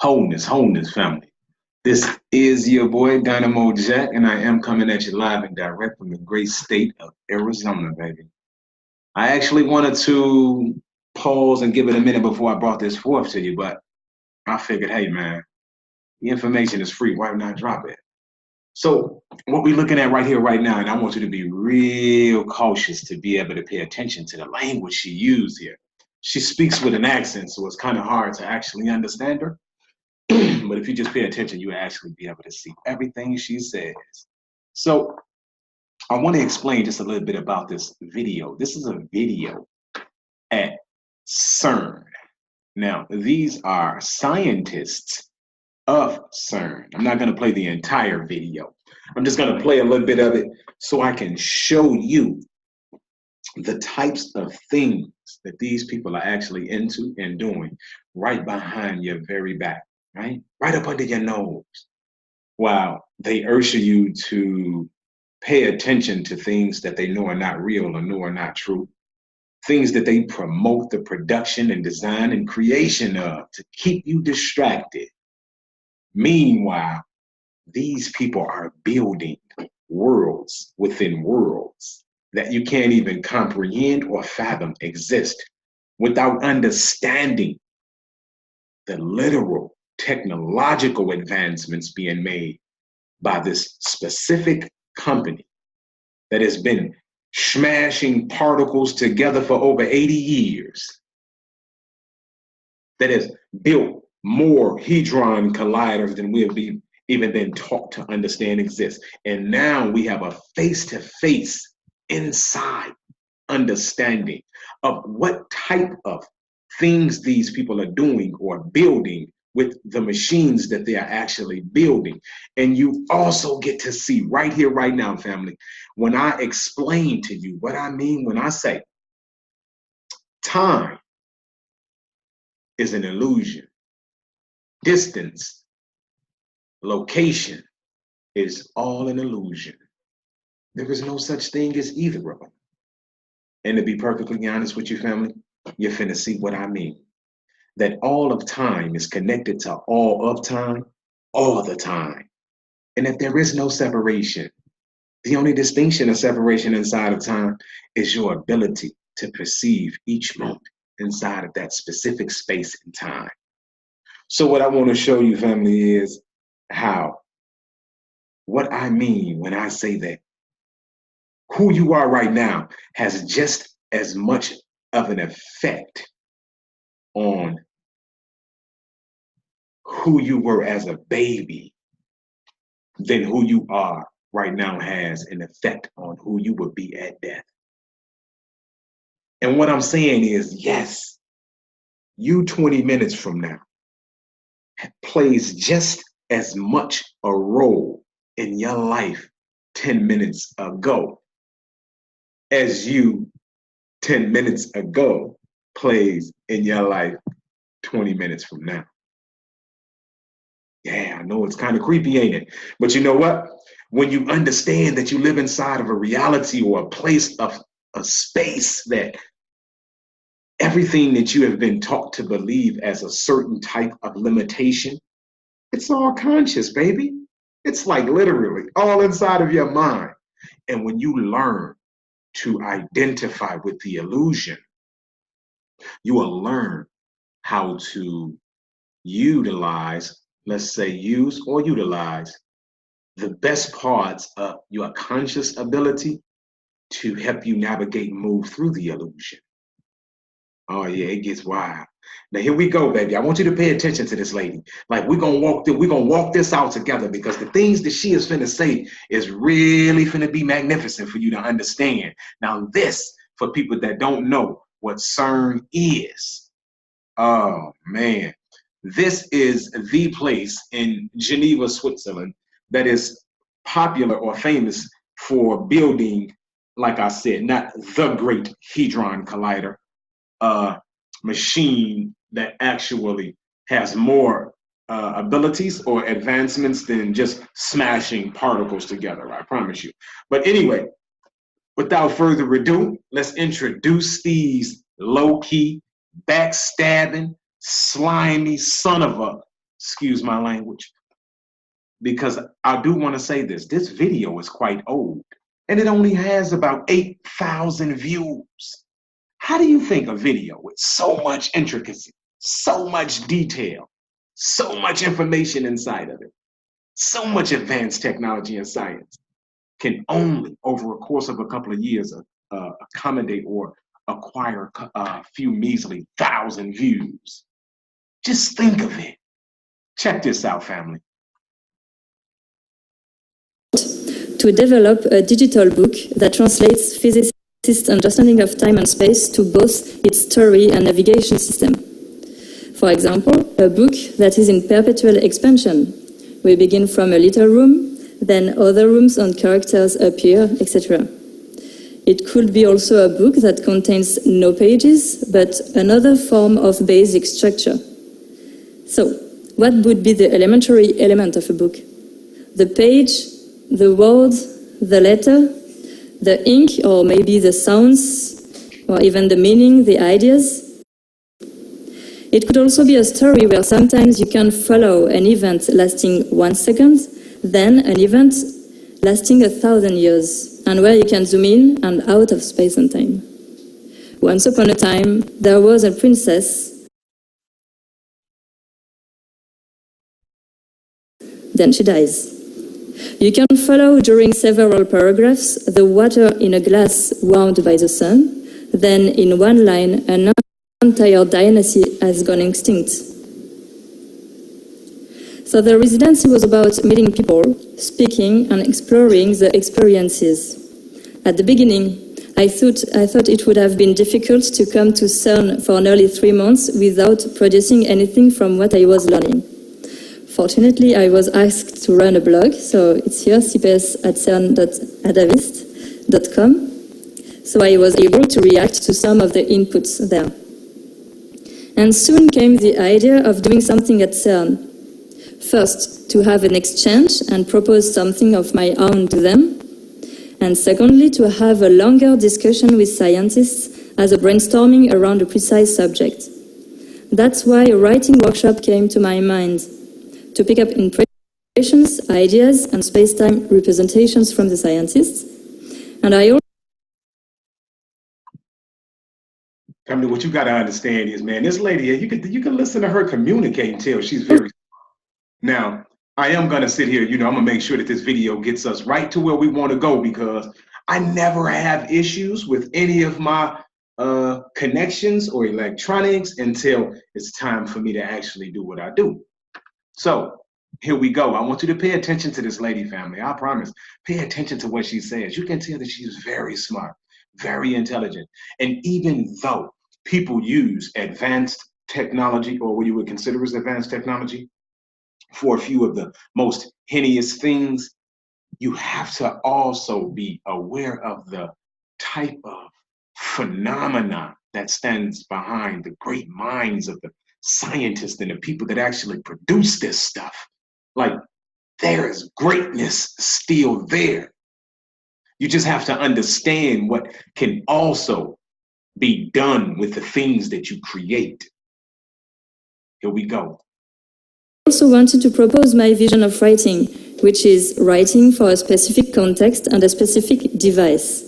Wholeness, family. This is your boy Dynamo Jakk, and I am coming at you live and direct from the great state of Arizona, baby. I actually wanted to pause and give it a minute before I brought this forth to you, but I figured, hey man, the information is free. Why not drop it? So what we're looking at right here, right now, and I want you to be real cautious to be able to pay attention to the language she used here. She speaks with an accent, so it's kind of hard to actually understand her. But if you just pay attention, you will actually be able to see everything she says. So I want to explain just a little bit about this video. This is a video at Cern. Now, these are scientists of Cern. I'm not going to play the entire video. I'm just going to play a little bit of it so I can show you the types of things that these people are actually into and doing right behind your very back. Right up under your nose. Wow, they urge you to pay attention to things that they know are not real or know are not true. Things that they promote the production and design and creation of to keep you distracted. Meanwhile, these people are building worlds within worlds that you can't even comprehend or fathom exist without understanding the literal technological advancements being made by this specific company that has been smashing particles together for over 80 years, that has built more hadron colliders than we have even been taught to understand exist. And now we have a face-to-face inside understanding of what type of things these people are doing or building with the machines that they are actually building. And you also get to see right here, right now, family, when I explain to you what I mean when I say time is an illusion, distance, location is all an illusion. There is no such thing as either of them. And to be perfectly honest with you, family, you're finna see what I mean. That all of time is connected to all of time, all the time. And if there is no separation, the only distinction of separation inside of time is your ability to perceive each moment inside of that specific space and time. So what I want to show you, family, is what I mean when I say that who you are right now has just as much of an effect on who you were as a baby than who you are right now has an effect on who you will be at death. And what I'm saying is, yes, you 20 minutes from now plays just as much a role in your life 10 minutes ago as you 10 minutes ago plays in your life 20 minutes from now. Yeah, I know it's kind of creepy, ain't it? But you know what? When you understand that you live inside of a reality or a place of a space that everything that you have been taught to believe as a certain type of limitation, it's all conscious, baby. It's like literally all inside of your mind. And when you learn to identify with the illusion, you will learn how to utilize, let's say use or utilize the best parts of your conscious ability to help you navigate and move through the illusion. Oh yeah, it gets wild. Now here we go, baby. I want you to pay attention to this lady. Like we're gonna walk this out together because the things that she is finna say is really finna be magnificent for you to understand. Now this, for people that don't know what CERN is. Oh man. This is the place in Geneva, Switzerland that is popular or famous for building, like I said, not the Great Hadron Collider, machine that actually has more abilities or advancements than just smashing particles together, I promise you. But anyway, without further ado, let's introduce these low-key, backstabbing, slimy son of a Excuse my language. Because I do want to say this. This video is quite old, and it only has about 8,000 views. How do you think a video with so much intricacy, so much detail, so much information inside of it, so much advanced technology and science can only, over a course of a couple of years, accommodate or acquire a few measly 1,000 views? Just think of it. Check this out, family. To develop a digital book that translates physicists' understanding of time and space to both its story and navigation system. For example, a book that is in perpetual expansion. We begin from a little room, then other rooms and characters appear, etc. It could be also a book that contains no pages, but another form of basic structure. So, what would be the elementary element of a book? The page, the word, the letter, the ink, or maybe the sounds, or even the meaning, the ideas. It could also be a story where sometimes you can follow an event lasting 1 second, then an event lasting 1,000 years, and where you can zoom in and out of space and time. Once upon a time, there was a princess. Then she dies. You can follow during several paragraphs the water in a glass warmed by the sun. Then in one line, an entire dynasty has gone extinct. So the residency was about meeting people, speaking and exploring the experiences. At the beginning, I thought it would have been difficult to come to Cern for nearly 3 months without producing anything from what I was learning. Fortunately, I was asked to run a blog, so it's here, cps@cern.adavist.com. So I was able to react to some of the inputs there. And soon came the idea of doing something at Cern. First, to have an exchange and propose something of my own to them. And secondly, to have a longer discussion with scientists as a brainstorming around a precise subject. That's why a writing workshop came to my mind, to pick up impressions, ideas, and space-time representations from the scientists. And I also... Family, what you got to understand is, man, this lady, you can listen to her communicate until she's very... Now, I am going to sit here, I'm going to make sure that this video gets us right to where we want to go, because I never have issues with any of my connections or electronics until it's time for me to actually do what I do. So here we go. I want you to pay attention to this lady, family. I promise. Pay attention to what she says. You can tell that she's very smart, very intelligent. And even though people use advanced technology, or what you would consider as advanced technology, for a few of the most heinous things, you have to also be aware of the type of phenomena that stands behind the great minds of the scientists and the people that actually produce this stuff. Like, there is greatness still there. You just have to understand what can also be done with the things that you create. Here we go. I also wanted to propose my vision of writing, which is writing for a specific context and a specific device.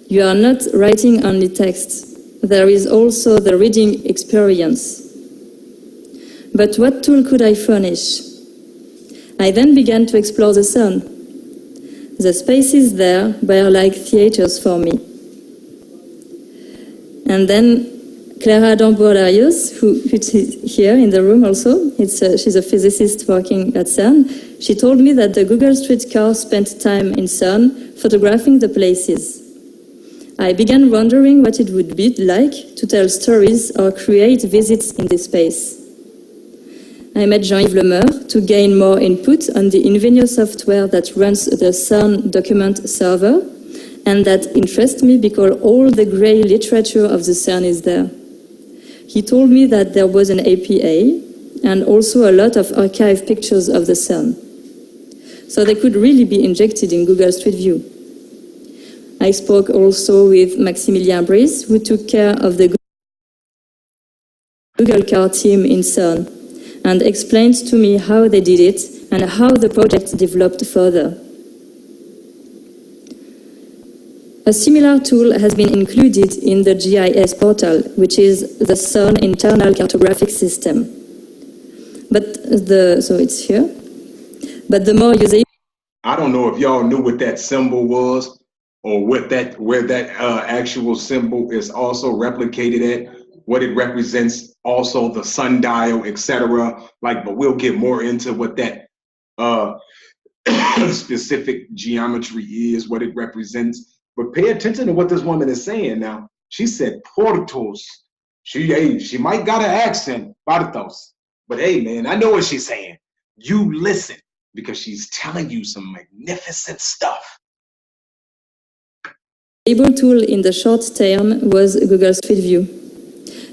You are not writing only text. There is also the reading experience. But what tool could I furnish? I then began to explore the Cern. The spaces there were like theaters for me. And then Clara Dambourlarius, who is here in the room also, she's a physicist working at Cern, she told me that the Google Streetcar spent time in Cern photographing the places. I began wondering what it would be like to tell stories or create visits in this space. I met Jean-Yves Lemeur to gain more input on the ingenious software that runs the Cern document server, and that interests me because all the grey literature of the Cern is there. He told me that there was an APA and also a lot of archive pictures of the Cern. So they could really be injected in Google Street View. I spoke also with Maximilien Brice, who took care of the Google Car team in Cern. and explained to me how they did it and how the project developed further. A similar tool has been included in the GIS portal, which is the Cern internal cartographic system. So it's here. But the more usage, I don't know if y'all knew what that symbol was, or where that actual symbol is also replicated at, what it represents, also the sundial, etc. But we'll get more into what that specific geometry is, what it represents. But pay attention to what this woman is saying now. She said portals. She might got an accent, portos. But hey, man, I know what she's saying. You listen, because she's telling you some magnificent stuff. able tool in the short term was Google Street View,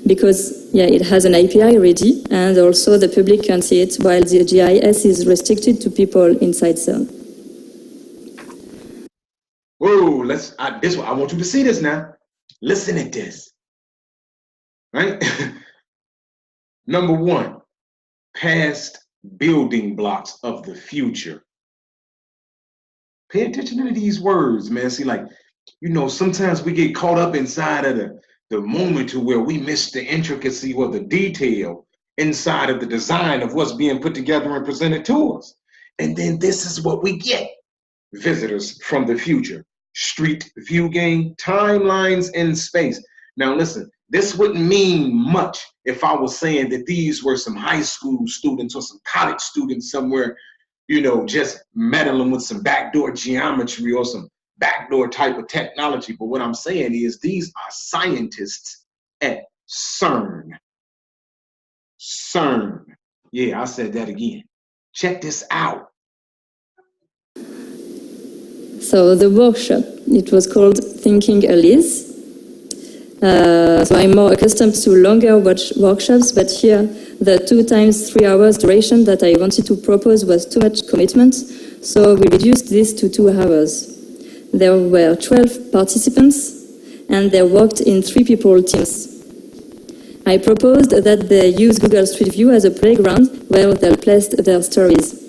because it has an API ready, and also the public can see it, while the GIS is restricted to people inside Cern. Whoa, I want you to see this now. Listen at this. Right? Number one, past building blocks of the future. Pay attention to these words, man. See, sometimes we get caught up inside of the moment to where we miss the intricacy or the detail inside of the design of what's being put together and presented to us. And then this is what we get. Visitors from the future, street view game, timelines in space. Now listen, this wouldn't mean much if I was saying that these were some high school students or some college students somewhere, just meddling with some backdoor geometry or some backdoor type of technology. But what I'm saying is these are scientists at CERN. CERN. Yeah, I said that again. Check this out. So the workshop, it was called Thinking Alice. So I'm more accustomed to longer workshops, but here the 2 times 3 hours duration that I wanted to propose was too much commitment, so we reduced this to 2 hours. There were 12 participants, and they worked in 3-people teams. I proposed that they use Google Street View as a playground where they placed their stories.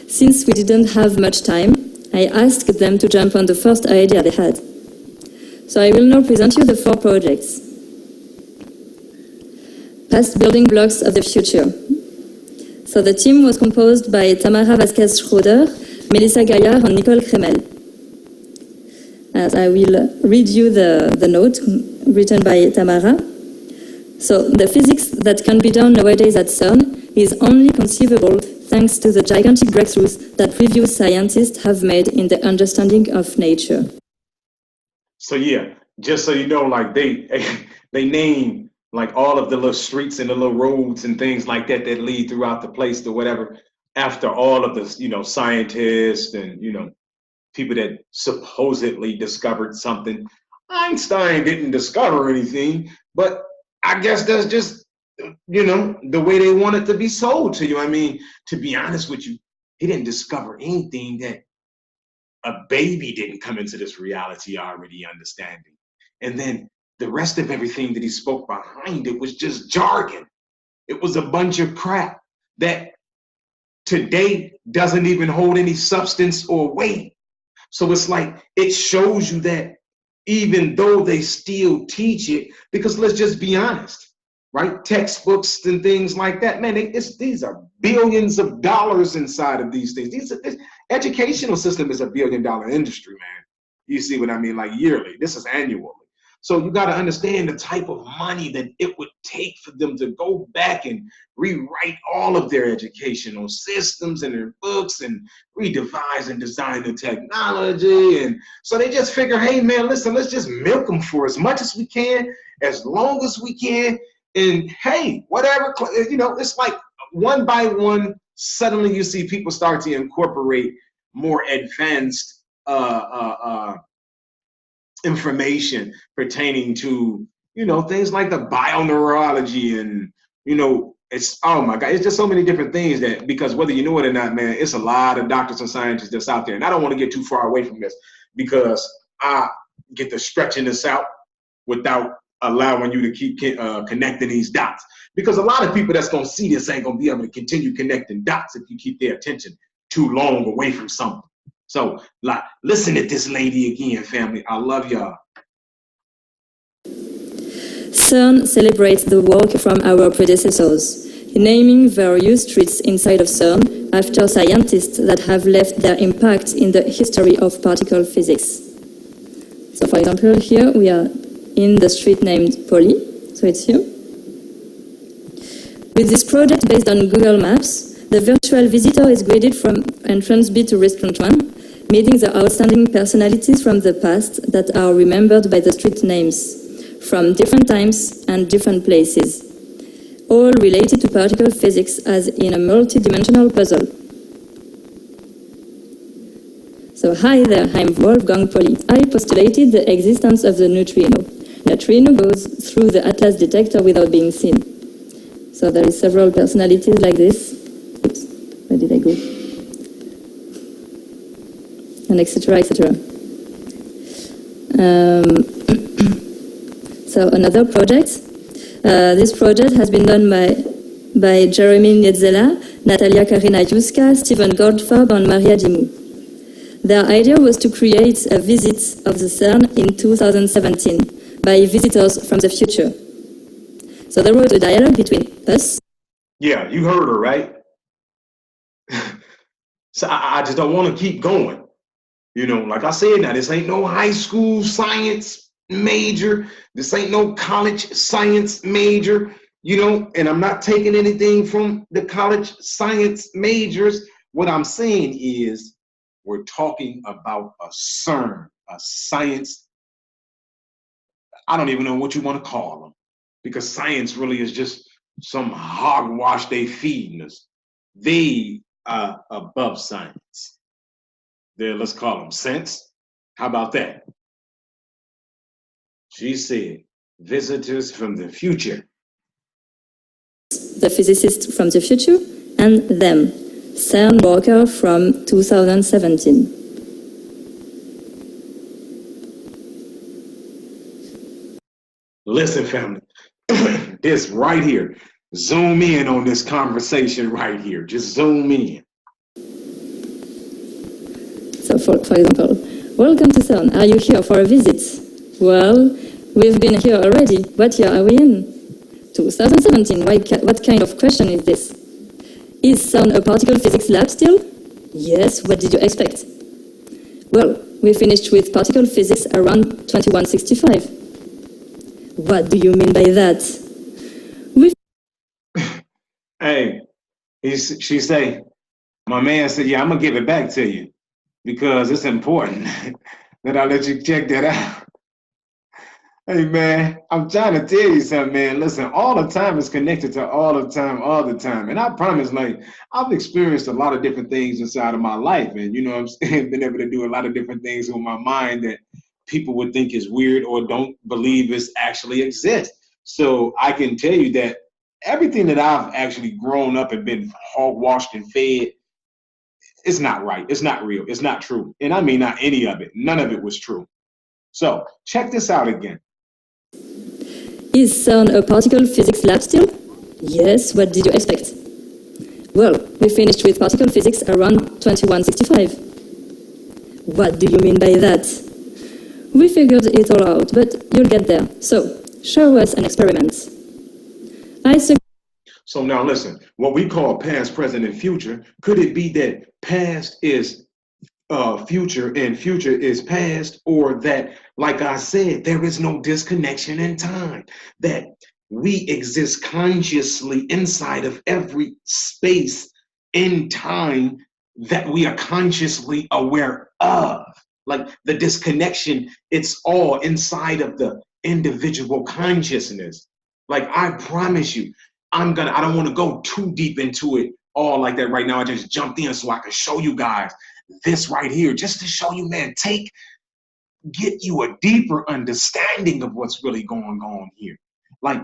Since we didn't have much time, I asked them to jump on the first idea they had. So I will now present you the 4 projects. Past building blocks of the future. So the team was composed by Tamara Vasquez-Schroeder, Melissa Gaillard, and Nicole Kremel. As I will read you the note written by Tamara. So the physics that can be done nowadays at CERN is only conceivable thanks to the gigantic breakthroughs that previous scientists have made in the understanding of nature. So yeah, just so you know, they name all of the little streets and the little roads and things like that that lead throughout the place or whatever after all of the scientists and people that supposedly discovered something. Einstein didn't discover anything, but I guess that's just the way they want it to be sold to you. I mean, to be honest with you, he didn't discover anything that a baby didn't come into this reality already understanding. And then the rest of everything that he spoke behind it was just jargon. It was a bunch of crap that today doesn't even hold any substance or weight. So it's it shows you that even though they still teach it, because let's just be honest, right? Textbooks and things like that, man, these are billions of dollars inside of these things. This educational system is $1 billion industry, man. You see what I mean? Yearly. This is annually. So you got to understand the type of money that it would take for them to go back and rewrite all of their educational systems and their books and redevise and design the technology. And so they just figure, hey, man, listen, let's just milk them for as much as we can, as long as we can. And hey, whatever, it's one by one, suddenly you see people start to incorporate more advanced information pertaining to, things like the bioneurology and, it's, oh my God, it's just so many different things that, because whether you know it or not, man, it's a lot of doctors and scientists that's out there. And I don't want to get too far away from this because I get to stretching this out without allowing you to keep connecting these dots. Because a lot of people that's going to see this ain't going to be able to continue connecting dots if you keep their attention too long away from something. So, like, listen to this lady again, family. I love y'all. CERN celebrates the work from our predecessors, naming various streets inside of CERN after scientists that have left their impact in the history of particle physics. So, for example, here we are in the street named Polly, so it's here. With this project based on Google Maps, the virtual visitor is graded from entrance B to restaurant 1, meeting the outstanding personalities from the past that are remembered by the street names, from different times and different places, all related to particle physics as in a multi-dimensional puzzle. So hi there, I'm Wolfgang Polly. I postulated the existence of the neutrino. Neutrino goes through the Atlas detector without being seen. So there is several personalities like this. Oops, where did I go? And etc., etc. So another project. This project has been done by Jeremy Nietzela, Natalia Karina Juska, Stephen Goldfarb, and Maria Dimou. Their idea was to create a visit of the CERN in 2017 by visitors from the future. So there was a dialogue between us. Yeah, you heard her, right? So I just don't want to keep going. You know, like I said, now this ain't no high school science major. This ain't no college science major, you know, and I'm not taking anything from the college science majors. What I'm saying is we're talking about a CERN, a science. I don't even know what you want to call them, because science really is just some hogwash they feeding us. They are above science. There, let's call them sense. How about that? She said, visitors from the future. The physicists from the future, and them, CERN worker from 2017. Listen, family, this right here. Zoom in on this conversation right here. Just zoom in. So, for example, welcome to CERN. Are you here for a visit? Well, we've been here already. What year are we in? 2017. What kind of question is this? Is CERN a particle physics lab still? Yes, what did you expect? Well, we finished with particle physics around 2165. What do you mean by that? Hey, she say, my man said, yeah, I'm going to give it back to you because it's important that I let you check that out. Hey, man, I'm trying to tell you something, man. Listen, all the time is connected to all the time. And I promise, like, I've experienced a lot of different things inside of my life. And, you know what I'm saying, been able to do a lot of different things with my mind that people would think is weird or don't believe is actually exist. So I can tell you that everything that I've actually grown up and been hog-washed and fed, it's not right. It's not real. It's not true. And I mean, not any of it. None of it was true. So check this out again. Is CERN a particle physics lab still? Yes, what did you expect? Well, we finished with particle physics around 2165. What do you mean by that? We figured it all out, but you'll get there. So, show us an experiment. So now listen, what we call past, present, and future, could it be that past is future and future is past, or that, like I said, there is no disconnection in time, that we exist consciously inside of every space in time that we are consciously aware of? Like the disconnection, it's all inside of the individual consciousness. Like I promise you, I don't want to go too deep into it all like that right now. I just jumped in so I can show you guys this right here, just to show you, man, get you a deeper understanding of what's really going on here. Like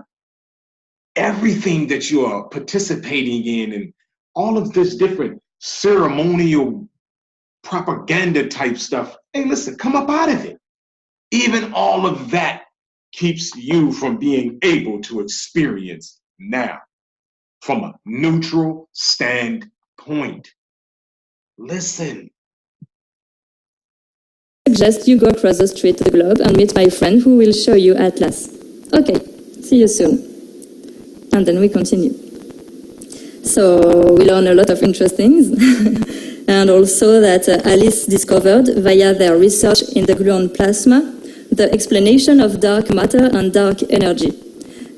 everything that you are participating in and all of this different ceremonial propaganda type stuff. Hey, listen, come up out of it. Even all of that keeps you from being able to experience now from a neutral standpoint. Listen. Suggest you go across the street to the globe and meet my friend who will show you Atlas. Okay, see you soon. And then we continue. So we learn a lot of interesting things. And also that Alice discovered via their research in the gluon plasma the explanation of dark matter and dark energy.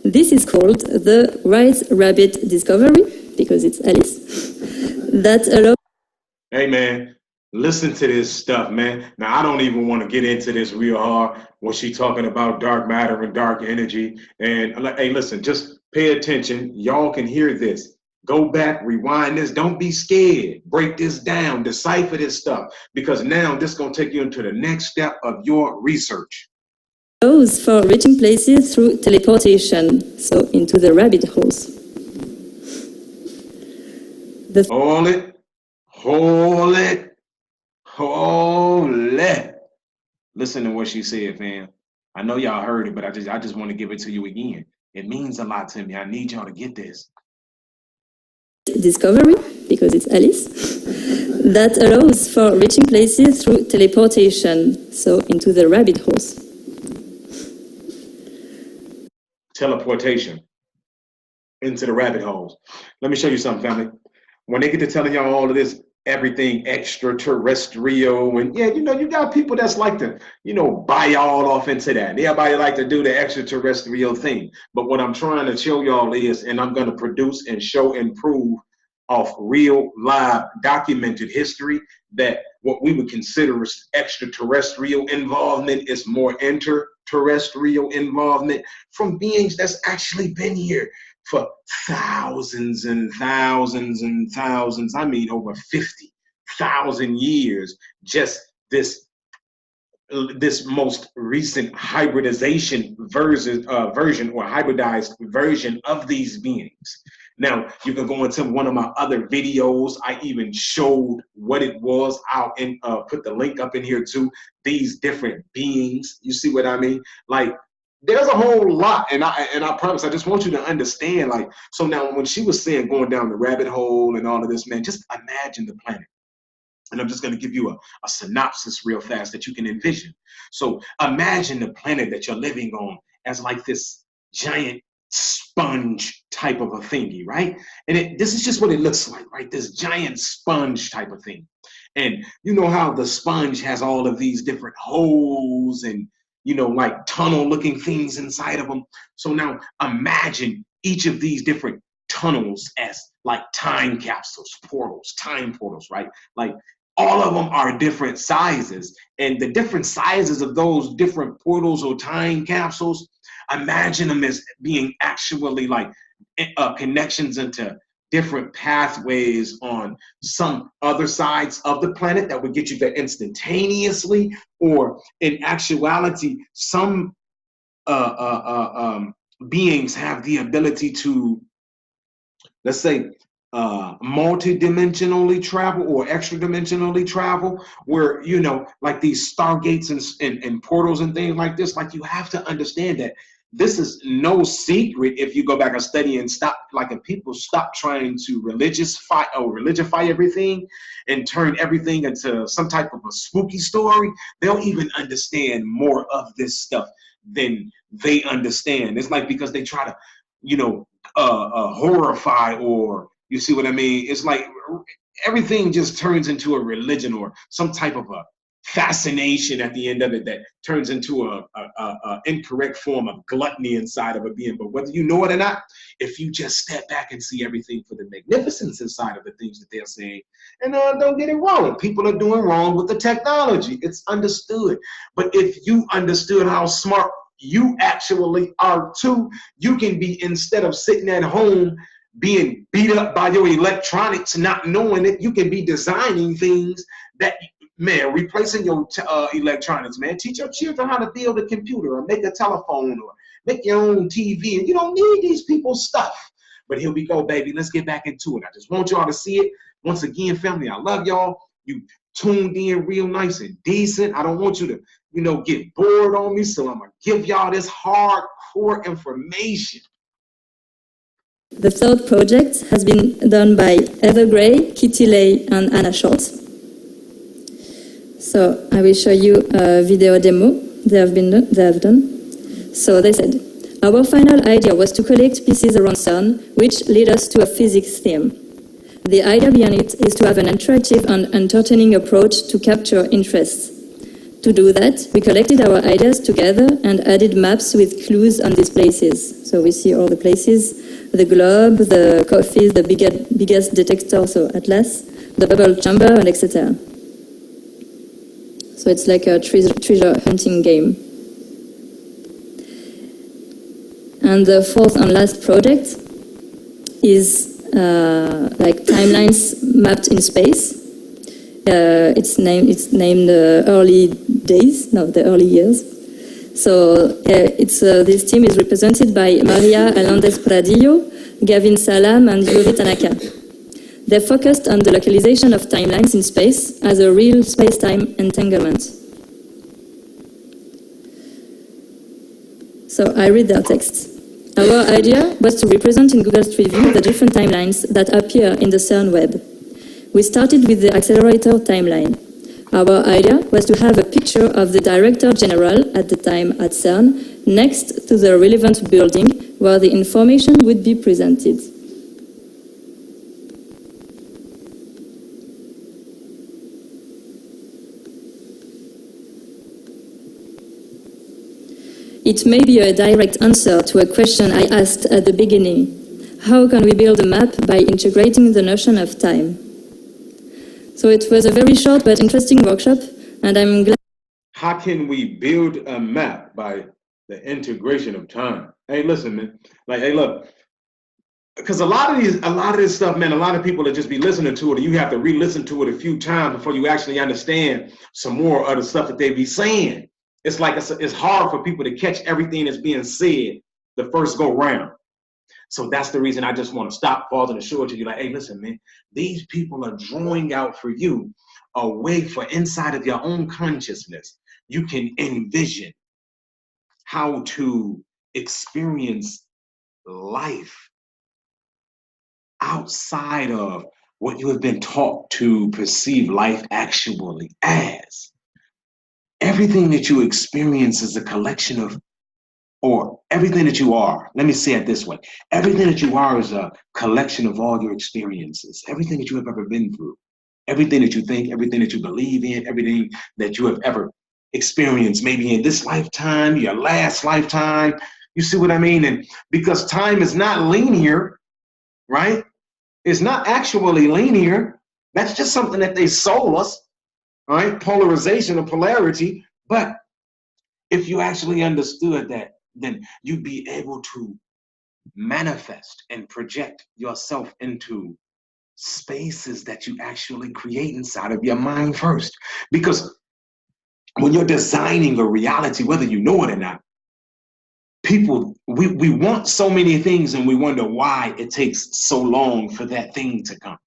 This is called the White Rabbit discovery, because it's Alice, that allows... Hey, man, listen to this stuff, man. Now, I don't even want to get into this real hard, what she talking about dark matter and dark energy. And, hey, listen, just pay attention. Y'all can hear this. Go back, rewind this. Don't be scared. Break this down. Decipher this stuff. Because now this is going to take you into the next step of your research. Those for reaching places through teleportation, so into the rabbit holes. Hold it. Hold it. Hold it. Listen to what she said, fam. I know y'all heard it, but I just want to give it to you again. It means a lot to me. I need y'all to get this. Discovery, because it's Alice, that allows for reaching places through teleportation, so into the rabbit holes. Teleportation into the rabbit holes. Let me show you something, family. When they get to telling y'all all of this, everything extraterrestrial, and yeah, you got people that's like to, buy y'all off into that. Everybody like to do the extraterrestrial thing. But what I'm trying to show y'all is, and I'm going to produce and show and prove off real, live, documented history, that what we would consider as extraterrestrial involvement is more interterrestrial involvement from beings that's actually been here for thousands and thousands and thousands, I mean over 50,000 years, just this most recent hybridization version or hybridized version of these beings. Now, you can go into one of my other videos. I even showed what it was. I'll put the link up in here too. These different beings. You see what I mean? Like, there's a whole lot, and I promise, I just want you to understand. Like, so now when she was saying going down the rabbit hole and all of this, man, just imagine the planet. And I'm just going to give you a synopsis real fast that you can envision. So imagine the planet that you're living on as like this giant sponge type of a thingy, right? And this is just what it looks like, right? This giant sponge type of thing. And you know how the sponge has all of these different holes and, like tunnel looking things inside of them. So now imagine each of these different tunnels as like time capsules, portals, time portals, right? Like all of them are different sizes, and the different sizes of those different portals or time capsules, imagine them as being actually like connections into different pathways on some other sides of the planet that would get you there instantaneously, or in actuality, some beings have the ability to, let's say, multi-dimensionally travel or extra-dimensionally travel, where, like these stargates and portals and things like this. Like, you have to understand that this is no secret if you go back and study and stop, like if people stop trying to religify everything and turn everything into some type of a spooky story, they'll even understand more of this stuff than they understand. It's like, because they try to, horrify, or you see what I mean? It's like everything just turns into a religion or some type of a fascination at the end of it that turns into a incorrect form of gluttony inside of a being. But whether you know it or not, if you just step back and see everything for the magnificence inside of the things that they're saying, and don't get it wrong, people are doing wrong with the technology. It's understood. But if you understood how smart you actually are too, you can be, instead of sitting at home being beat up by your electronics, not knowing it, you can be designing things that, man, replacing your electronics, man. Teach your children how to build a computer or make a telephone or make your own TV. And you don't need these people's stuff. But here we go, baby. Let's get back into it. I just want y'all to see it. Once again, family, I love y'all. You tuned in real nice and decent. I don't want you to, get bored on me. So I'm going to give y'all this hardcore information. The third project has been done by Heather Gray, Kitty Lay, and Anna Short. So I will show you a video demo they have done. So they said, our final idea was to collect pieces around CERN, which lead us to a physics theme. The idea behind it is to have an interactive and entertaining approach to capture interest. To do that, we collected our ideas together and added maps with clues on these places. So we see all the places, the globe, the coffee, the biggest detector, so Atlas, the bubble chamber, and etc. So it's like a treasure hunting game. And the fourth and last project is like timelines mapped in space. It's named Early Days, no, the Early Years. So this team is represented by Maria Alondes Pradillo, Gavin Salam, and Yuri Tanaka. They focused on the localization of timelines in space as a real space-time entanglement. So I read their text. Our idea was to represent in Google Street View the different timelines that appear in the CERN web. We started with the Accelerator timeline. Our idea was to have a picture of the Director General at the time at CERN next to the relevant building where the information would be presented. It may be a direct answer to a question I asked at the beginning. How can we build a map by integrating the notion of time? So it was a very short but interesting workshop, and I'm glad. How can we build a map by the integration of time? Hey, listen, man. Like, hey, look, because a lot of this stuff, man, a lot of people that just be listening to it, and you have to re-listen to it a few times before you actually understand some more of the stuff that they be saying. It's like it's hard for people to catch everything that's being said the first go round. So that's the reason I just want to stop, pause, and assure to you, like, hey, listen, man, these people are drawing out for you a way for inside of your own consciousness. You can envision how to experience life outside of what you have been taught to perceive life actually as. Everything that you experience is a collection of, or everything that you are, let me say it this way, everything that you are is a collection of all your experiences, everything that you have ever been through, everything that you think, everything that you believe in, everything that you have ever experienced, maybe in this lifetime, your last lifetime, you see what I mean? And because time is not linear, right? It's not actually linear. That's just something that they sold us. Right? Polarization or polarity. But if you actually understood that, then you'd be able to manifest and project yourself into spaces that you actually create inside of your mind first. Because when you're designing a reality, whether you know it or not, people, we want so many things and we wonder why it takes so long for that thing to come.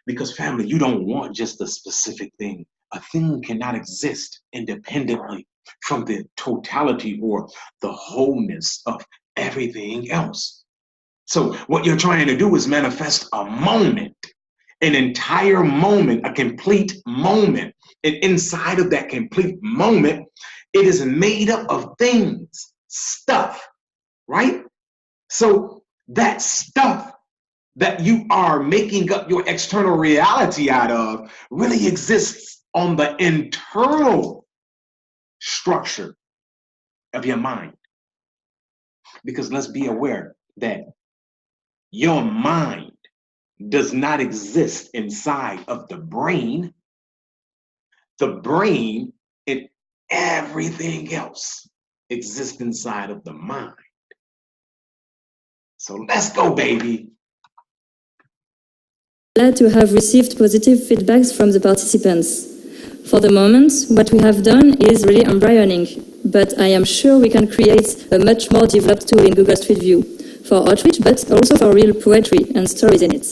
Because family, you don't want just a specific thing. A thing cannot exist independently from the totality or the wholeness of everything else. So what you're trying to do is manifest a moment, an entire moment, a complete moment. And inside of that complete moment, it is made up of things, stuff, right? So that stuff that you are making up your external reality out of really exists on the internal structure of your mind. Because let's be aware that your mind does not exist inside of the brain. The brain and everything else exists inside of the mind. So let's go, baby. Glad to have received positive feedbacks from the participants. For the moment, what we have done is really embryoning, but I am sure we can create a much more developed tool in Google Street View for outreach, but also for real poetry and stories in it.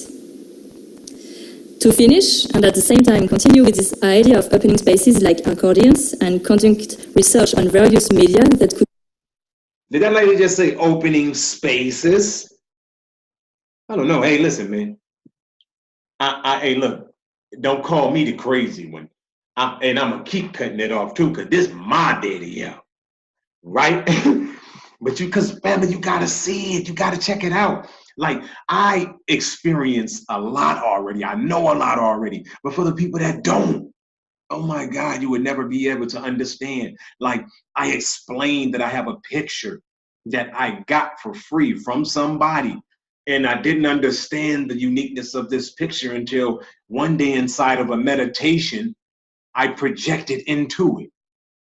To finish, and at the same time continue with this idea of opening spaces like accordions and conduct research on various media that could... Did that lady just say opening spaces? I don't know. Hey, listen, man. Hey, look, don't call me the crazy one. And I'm going to keep cutting it off, too, because this is my daddy, yeah. Right? But because family, you got to see it. You got to check it out. Like, I experience a lot already. I know a lot already. But for the people that don't, oh my God, you would never be able to understand. Like, I explained that I have a picture that I got for free from somebody. And I didn't understand the uniqueness of this picture until one day inside of a meditation, I projected into it.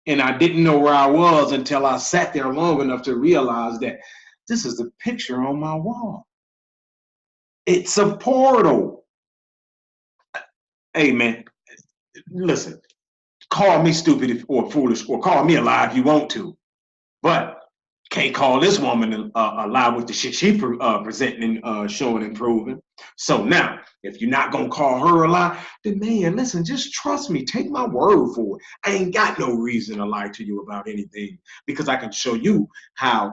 And I didn't know where I was until I sat there long enough to realize that this is the picture on my wall. It's a portal. Hey, man, listen, call me stupid or foolish, or call me a lie if you want to. But can't call this woman a lie with the shit she presenting and showing and proving. So now, if you're not going to call her a lie, then man, listen, just trust me. Take my word for it. I ain't got no reason to lie to you about anything, because I can show you how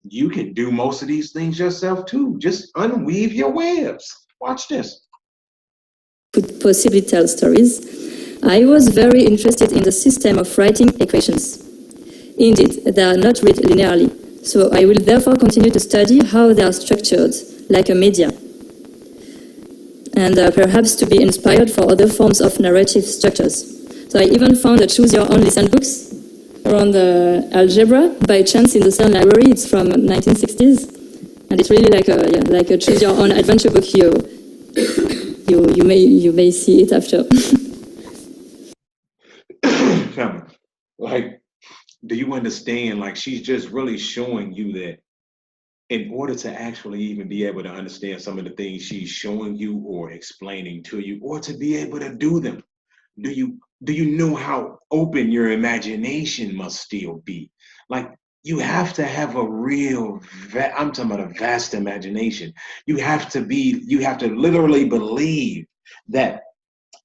you can do most of these things yourself too. Just unweave your webs. Watch this. Could possibly tell stories. I was very interested in the system of writing equations. Indeed, they are not read linearly, so I will therefore continue to study how they are structured, like a media, and perhaps to be inspired for other forms of narrative structures. So I even found a Choose Your Own Listen books around algebra by chance in the Cern library. It's from 1960s, and it's really like a Choose Your Own adventure book. You may see it after. Like, do you understand? Like, she's just really showing you that in order to actually even be able to understand some of the things she's showing you or explaining to you, or to be able to do them, do you know how open your imagination must still be? Like, you have to have a real, I'm talking about a vast imagination. You have to literally believe that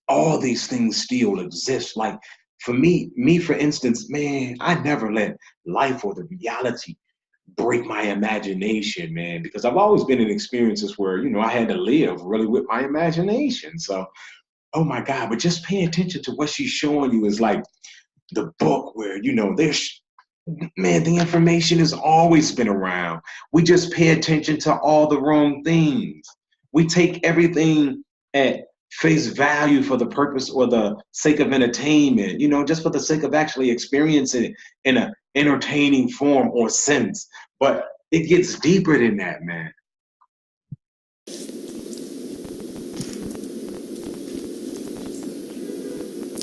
all these things still exist. Like, for me, for instance, man, I never let life or the reality break my imagination, man, because I've always been in experiences where, I had to live really with my imagination. So, oh my God, but just pay attention to what she's showing you is like the book where, there's, man, the information has always been around. We just pay attention to all the wrong things. We take everything at face value for the purpose or the sake of entertainment, just for the sake of actually experiencing it in an entertaining form or sense. But it gets deeper than that, man.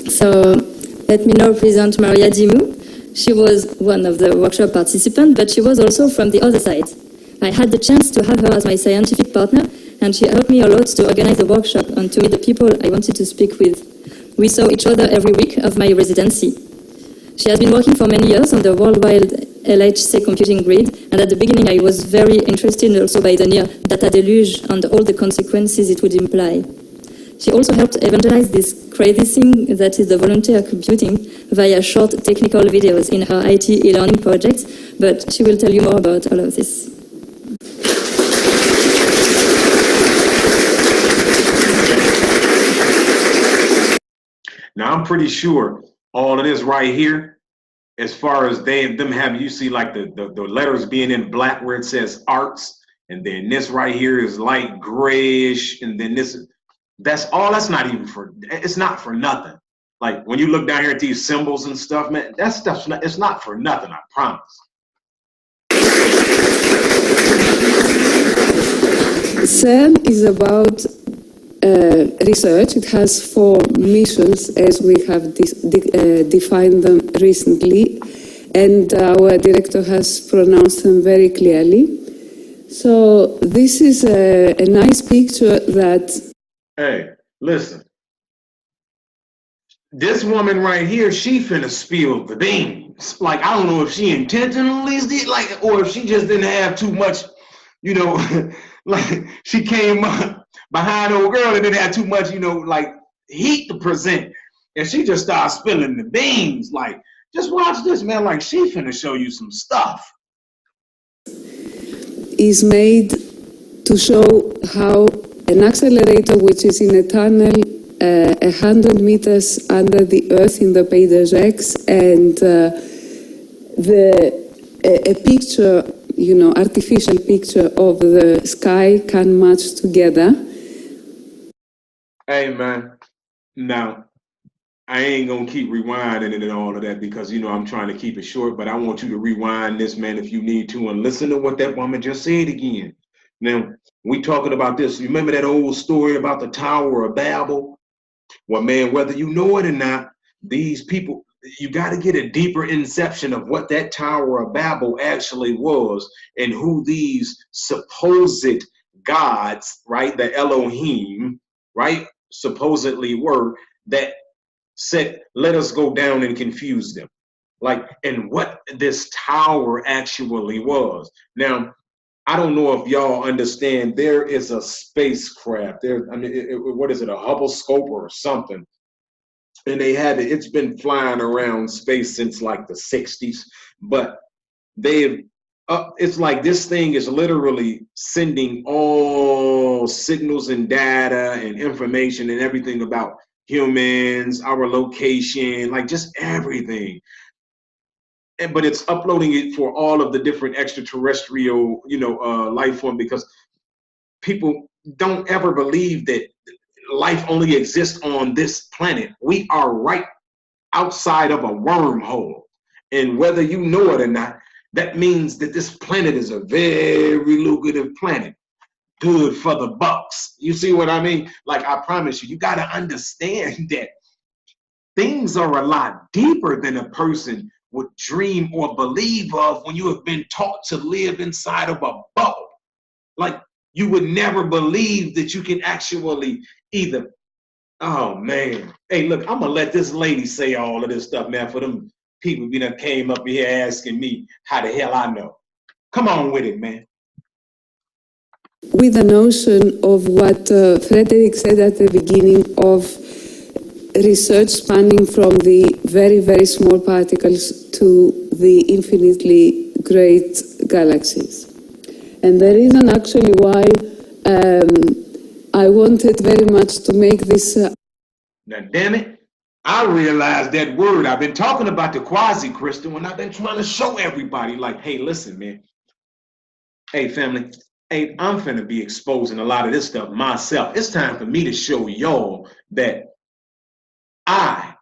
So let me now present Maria Dimou. She was one of the workshop participants, but she was also from the other side. I had the chance to have her as my scientific partner, and she helped me a lot to organize the workshop and to meet the people I wanted to speak with. We saw each other every week of my residency. She has been working for many years on the worldwide LHC computing grid, and at the beginning I was very interested also by the near data deluge and all the consequences it would imply. She also helped evangelize this crazy thing that is the volunteer computing via short technical videos in her IT e-learning project, but she will tell you more about all of this. Now, I'm pretty sure all of this right here, as far as them having, you see like the letters being in black where it says arts, and then this right here is light grayish, and then that's not even it's not for nothing. Like, when you look down here at these symbols and stuff, man, that stuff's it's not for nothing, I promise. CERN is about research. It has 4 missions as we have defined them recently, and our director has pronounced them very clearly. So this is a nice picture that... Hey, listen. This woman right here, she finna spill the beans. Like, I don't know if she intentionally did, like, or if she just didn't have too much, like, she came up behind old girl and didn't have too much, you know, like heat to present. And she just started spilling the beans. Like, just watch this, man. Like, she finna show you some stuff. Is made to show how an accelerator, which is in a tunnel 100 meters under the earth in the Pays de Gex, and a picture, you know, artificial picture of the sky can match together. Hey, man. Now, I ain't gonna keep rewinding and all of that because, you know, I'm trying to keep it short, but I want you to rewind this, man, if you need to, and listen to what that woman just said again. Now, we talking about this. You remember that old story about the Tower of Babel? Well, man, whether you know it or not, these people, you got to get a deeper inception of what that Tower of Babel actually was and who these supposed gods, right, the Elohim, right, supposedly were that said, let us go down and confuse them. Like, and what this tower actually was. Now, I don't know if y'all understand, there is a spacecraft there. I mean, what is it, a Hubble scope or something? And they had it, it's been flying around space since like the 60s, but they've, it's like this thing is literally sending all signals and data and information and everything about humans, our location, like just everything. But it's uploading it for all of the different extraterrestrial, you know, life form, because people don't ever believe that life only exists on this planet. We are right outside of a wormhole. And whether you know it or not, that means that this planet is a very lucrative planet. Good for the bucks. You see what I mean? Like, I promise you, you got to understand that things are a lot deeper than a person would dream or believe of when you have been taught to live inside of a bubble. Like, you would never believe that you can actually either, oh man. Hey, look, I'm gonna let this lady say all of this stuff, man, for them people that came up here asking me how the hell I know. Come on with it, man. With the notion of what Frederick said at the beginning of research spanning from the very, very small particles to the infinitely great galaxies. And the reason actually why I wanted very much to make this... Now, damn it, I realized that word. I've been talking about the quasi-crystal, and I've been trying to show everybody, like, hey, listen, man. Hey, family. Hey, I'm finna be exposing a lot of this stuff myself. It's time for me to show y'all that I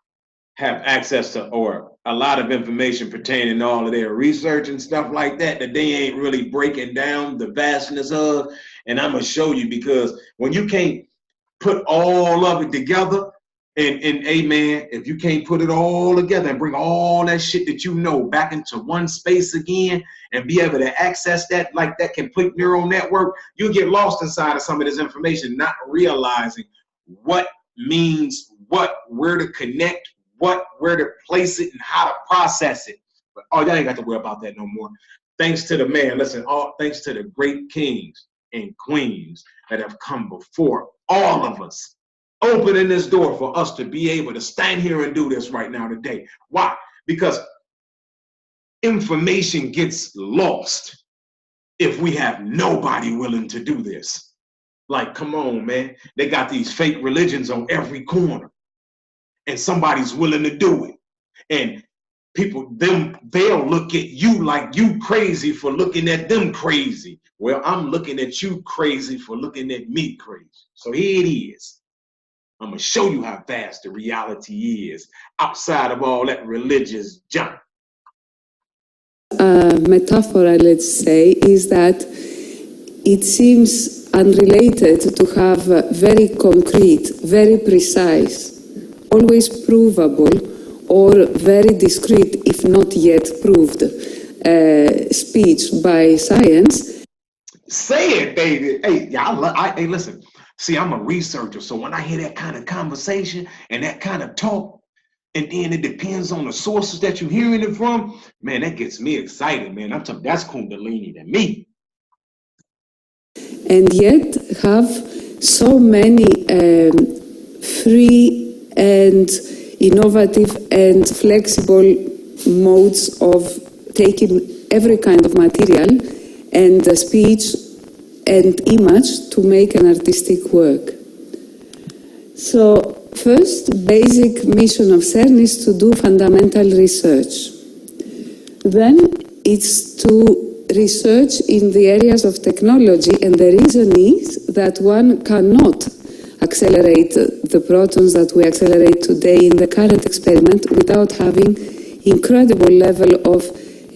have access to, or a lot of information pertaining to all of their research and stuff like that, that they ain't really breaking down the vastness of. And I'm gonna show you, because when you can't put all of it together, and amen, if you can't put it all together and bring all that shit that you know back into one space again and be able to access that like that complete neural network, you'll get lost inside of some of this information, not realizing what means what, where to connect, what, where to place it, and how to process it. But y'all ain't got to worry about that no more. Thanks to the man, listen, thanks to the great kings and queens that have come before all of us, opening this door for us to be able to stand here and do this right now today. Why? Because information gets lost if we have nobody willing to do this. Like, come on, man. They got these fake religions on every corner, and somebody's willing to do it. And people, they'll look at you like you crazy for looking at them crazy. Well, I'm looking at you crazy for looking at me crazy. So here it is. I'm going to show you how vast the reality is outside of all that religious junk. Metaphor, let's say, is that it seems unrelated to have very concrete, very precise, always provable, or very discrete, if not yet proved, speech by science. Say it, baby. Hey, hey, listen. See, I'm a researcher, so when I hear that kind of conversation and that kind of talk, and then it depends on the sources that you're hearing it from, man, that gets me excited, man. I'm talking, that's Kundalini to me. And yet have so many free and innovative and flexible modes of taking every kind of material and speech and image to make an artistic work. So, first basic mission of CERN is to do fundamental research. Then it's to research in the areas of technology, and the reason is that one cannot accelerate the protons that we accelerate today in the current experiment without having incredible level of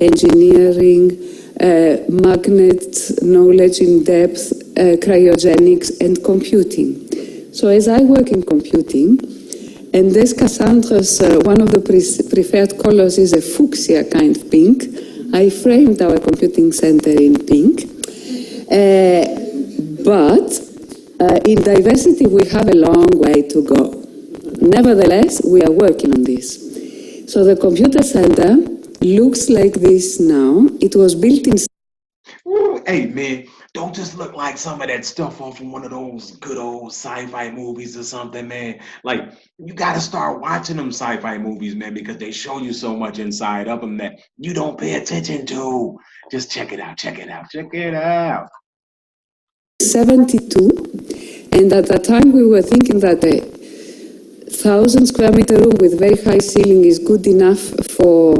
engineering, magnet knowledge in depth, cryogenics and computing. So as I work in computing, and as Cassandra's, one of the preferred colors is a fuchsia kind of pink, I framed our computing center in pink. But in diversity, we have a long way to go. Nevertheless, we are working on this. So the computer center looks like this now. It was built in... Ooh, hey, man, don't just look like some of that stuff off from one of those good old sci-fi movies or something, man. Like, you got to start watching them sci-fi movies, man, because they show you so much inside of them that you don't pay attention to. Just check it out, check it out, check it out. 72, and at that time we were thinking that a 1,000 square meter room with very high ceiling is good enough for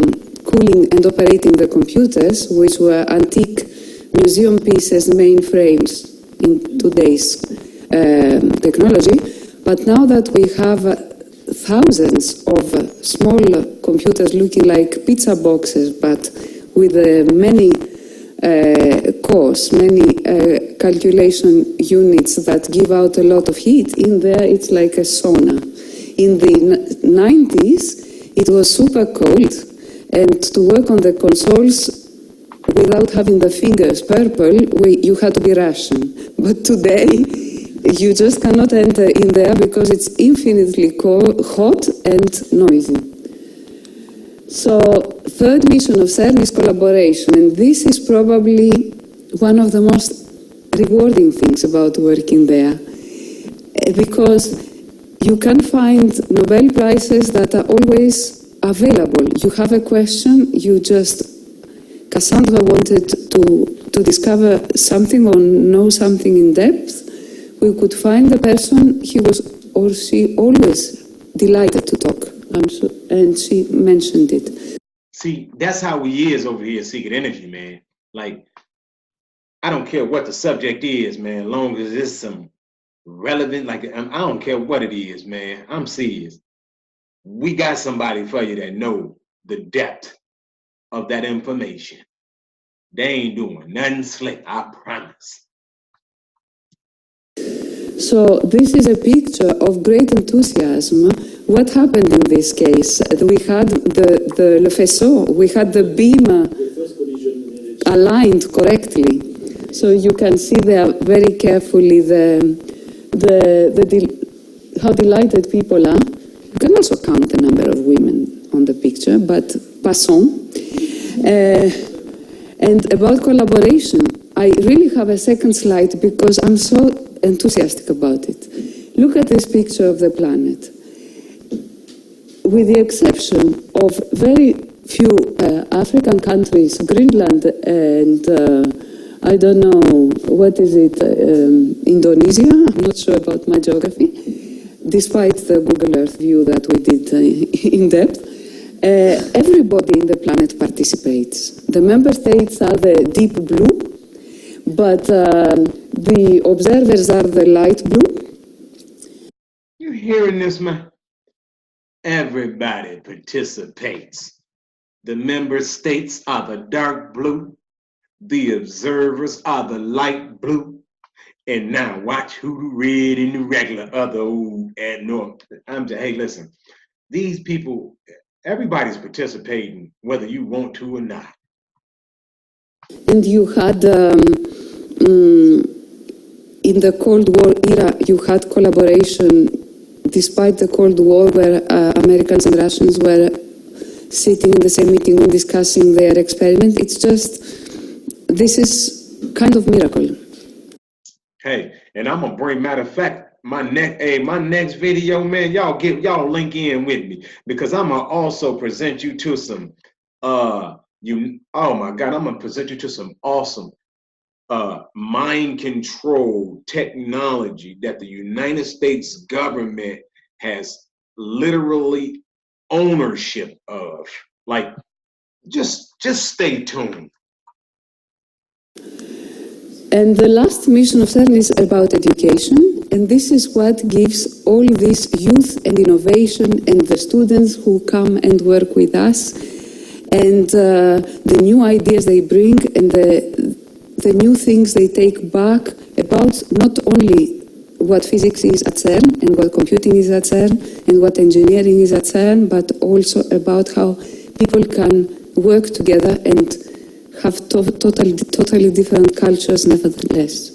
cooling and operating the computers, which were antique museum pieces, mainframes in today's technology. But now that we have thousands of small computers looking like pizza boxes, but with many cores, many calculation units that give out a lot of heat, in there it's like a sauna. In the 90s, it was super cold, and to work on the consoles without having the fingers purple, you had to be Russian. But today, you just cannot enter in there because it's infinitely cold, hot and noisy. So, third mission of CERN is collaboration, and this is probably one of the most rewarding things about working there, because you can find Nobel Prizes that are always available. You have a question, you just... Cassandra wanted to discover something or know something in depth. We could find the person, he was or she always delighted to talk, I'm sure, and she mentioned it. See, that's how we is over here at Secret Energy, man. Like, I don't care what the subject is, man, as long as it's some relevant, like, I don't care what it is, man. I'm serious. We got somebody for you that know the depth of that information. They ain't doing nothing slick, I promise. So this is a picture of great enthusiasm. What happened in this case? We had the le faisceau, we had the beam aligned correctly. So you can see there very carefully how delighted people are. You can also count the number of women on the picture, but passons. And about collaboration, I really have a second slide because I'm so enthusiastic about it. Look at this picture of the planet. With the exception of very few African countries, Greenland and I don't know, what is it, Indonesia? I'm not sure about my geography, despite the Google Earth view that we did in depth. Everybody in the planet participates. The member states are the deep blue, but the observers are the light blue. You hearing this, man? Everybody participates. The member states are the dark blue, the observers are the light blue, and now watch who the red and the regular other old and north. Hey, listen, these people, everybody's participating, whether you want to or not. And you had, in the Cold War era, you had collaboration despite the Cold War, where Americans and Russians were sitting in the same meeting and discussing their experiment. It's just, this is kind of miracle. Hey, and I'm gonna bring, matter of fact, my next video, man, y'all link in with me because I'm gonna also present you to some oh my God, I'm gonna present you to some awesome mind control technology that the United States government has literally ownership of. Like, just stay tuned. And the last mission of CERN is about education, and this is what gives all this youth and innovation and the students who come and work with us, and the new ideas they bring and the new things they take back about not only what physics is at CERN and what computing is at CERN and what engineering is at CERN, but also about how people can work together and have totally different cultures nevertheless.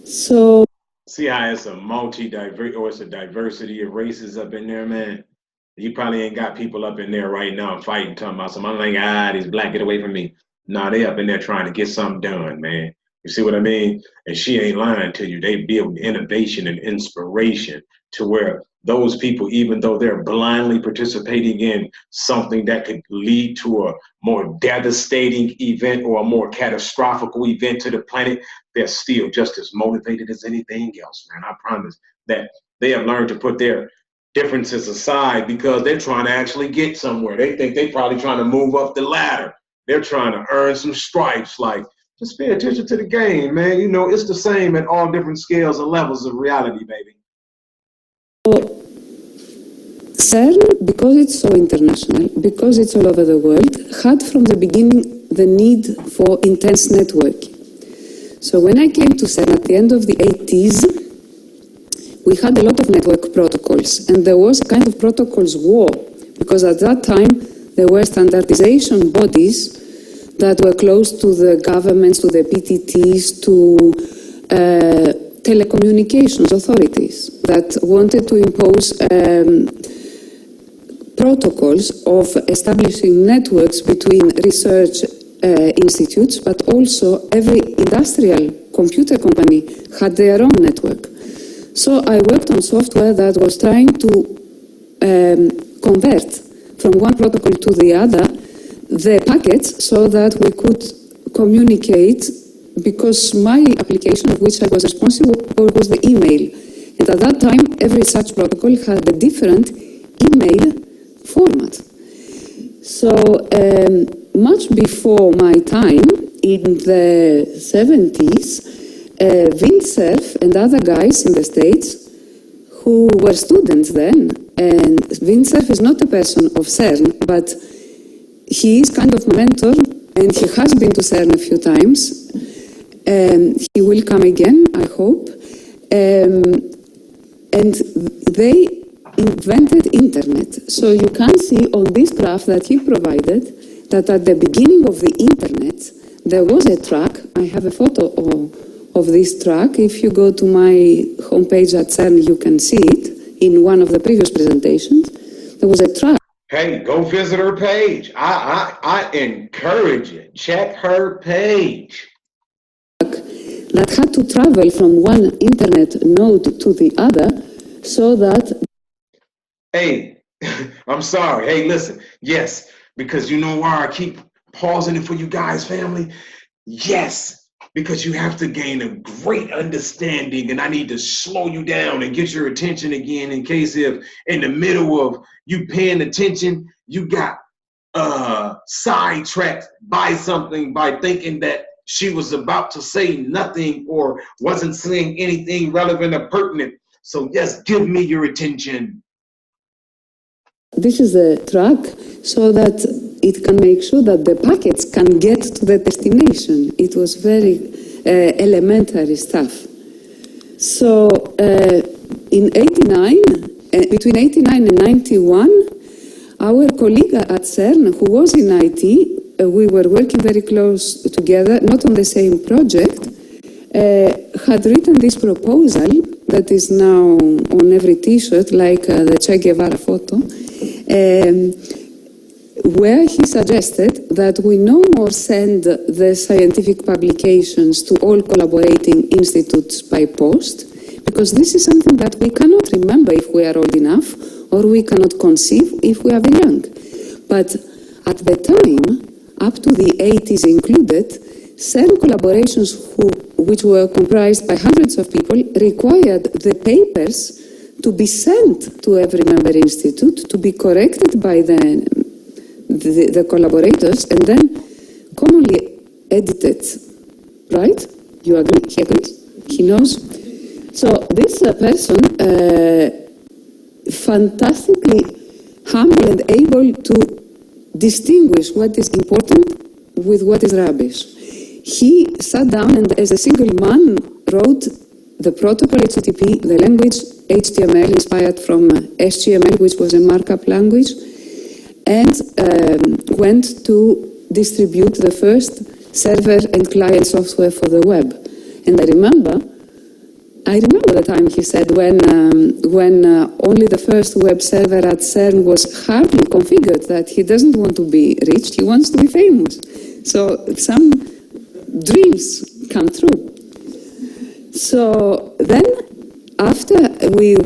So see how it's a it's a diversity of races up in there, man. You probably ain't got people up in there right now fighting, talking about some, I'm like, these black, get away from me. Nah, they up in there trying to get something done, man. You see what I mean? And she ain't lying to you. They build innovation and inspiration to where those people, even though they're blindly participating in something that could lead to a more devastating event or a more catastrophic event to the planet, they're still just as motivated as anything else, man. I promise that they have learned to put their differences aside because they're trying to actually get somewhere. They think they're probably trying to move up the ladder. They're trying to earn some stripes. Like, just pay attention to the game, man. You know, it's the same at all different scales and levels of reality, baby. CERN, because it's so international, because it's all over the world, had from the beginning the need for intense networking. So when I came to CERN at the end of the 80s, we had a lot of network protocols, and there was a kind of protocols war, because at that time there were standardization bodies that were close to the governments, to the PTTs, to telecommunications authorities that wanted to impose protocols of establishing networks between research institutes, but also every industrial computer company had their own network. So I worked on software that was trying to convert from one protocol to the other the packets so that we could communicate, because my application of which I was responsible for was the email. And at that time, every such protocol had a different email format. So much before my time, in the 70s, Windsurf and other guys in the States who were students then, and Windsurf is not a person of CERN, but he is kind of my mentor, and he has been to CERN a few times, and he will come again, I hope. And they invented internet. So you can see on this graph that he provided that at the beginning of the internet, there was a track. I have a photo of this track. If you go to my homepage at CERN, you can see it in one of the previous presentations. There was a track. Hey, go visit her page. I encourage you. Check her page. That had to travel from one internet node to the other so that... Hey, I'm sorry. Hey, listen. Yes, because you know why I keep pausing it for you guys, family? Yes, because you have to gain a great understanding, and I need to slow you down and get your attention again in case if in the middle of you paying attention, you got sidetracked by something by thinking that she was about to say nothing or wasn't saying anything relevant or pertinent. So yes, give me your attention. This is a track so that it can make sure that the packets can get to the destination. It was very elementary stuff. So in 89, between 89 and 91, our colleague at CERN, who was in IT, we were working very close together, not on the same project, had written this proposal that is now on every T-shirt, like the Che Guevara photo, where he suggested that we no more send the scientific publications to all collaborating institutes by post, because this is something that we cannot remember if we are old enough, or we cannot conceive if we are very young. But at the time, up to the 80s included, CERN collaborations which were comprised by hundreds of people required the papers to be sent to every member institute, to be corrected by the collaborators, and then commonly edited. Right? You agree? He agrees? He knows? So this person, fantastically humble and able to distinguish what is important with what is rubbish. He sat down and as a single man wrote the protocol HTTP, the language HTML inspired from HTML, which was a markup language, and went to distribute the first server and client software for the web. And I remember the time he said when only the first web server at CERN was hardly configured that he doesn't want to be rich, he wants to be famous. So some dreams come true. So then after we